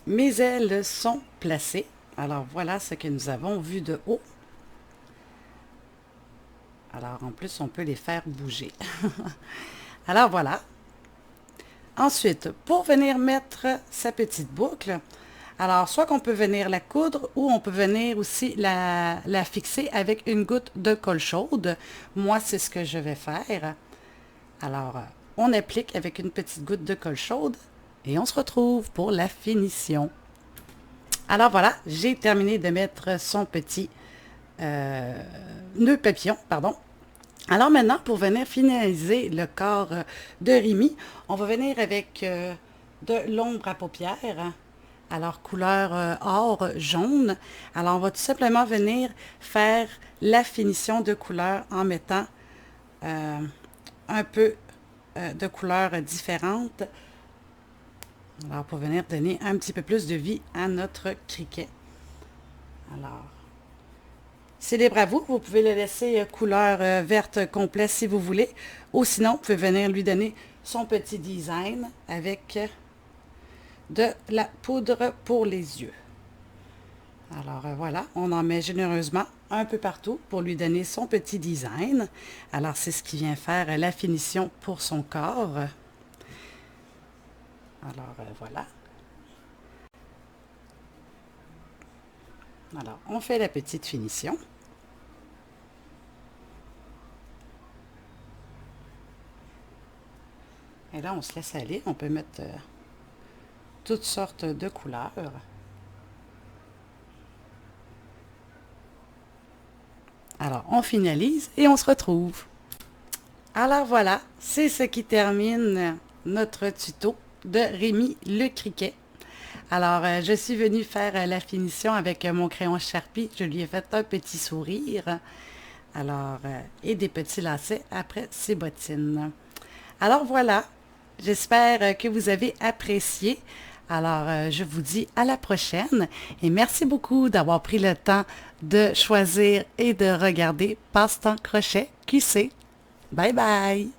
Mes ailes sont placées. Alors voilà ce que nous avons vu de haut. Alors en plus on peut les faire bouger. Alors voilà. Ensuite, pour venir mettre sa petite boucle, alors, soit qu'on peut venir la coudre ou on peut venir aussi la fixer avec une goutte de colle chaude. Moi, c'est ce que je vais faire. Alors, on applique avec une petite goutte de colle chaude et on se retrouve pour la finition. Alors voilà, j'ai terminé de mettre son petit nœud papillon, pardon. Alors maintenant, pour venir finaliser le corps de Rémi, on va venir avec de l'ombre à paupières. Alors, couleur or jaune. Alors, on va tout simplement venir faire la finition de couleur en mettant un peu de couleurs différentes. Alors, pour venir donner un petit peu plus de vie à notre criquet. Alors, c'est libre à vous. Vous pouvez le laisser couleur verte complète si vous voulez. Ou sinon, vous pouvez venir lui donner son petit design avec de la poudre pour les yeux. Alors voilà, on en met généreusement un peu partout pour lui donner son petit design. Alors c'est ce qui vient faire la finition pour son corps. Alors voilà. Alors on fait la petite finition. Et là on se laisse aller, on peut mettre toutes sortes de couleurs. Alors, on finalise et on se retrouve. Alors voilà, c'est ce qui termine notre tuto de Rémi le criquet. Alors, je suis venue faire la finition avec mon crayon Sharpie. Je lui ai fait un petit sourire. Alors, et des petits lacets après ses bottines. Alors voilà, j'espère que vous avez apprécié. Alors, je vous dis à la prochaine et merci beaucoup d'avoir pris le temps de choisir et de regarder Passe-temps crochet QC. Bye bye!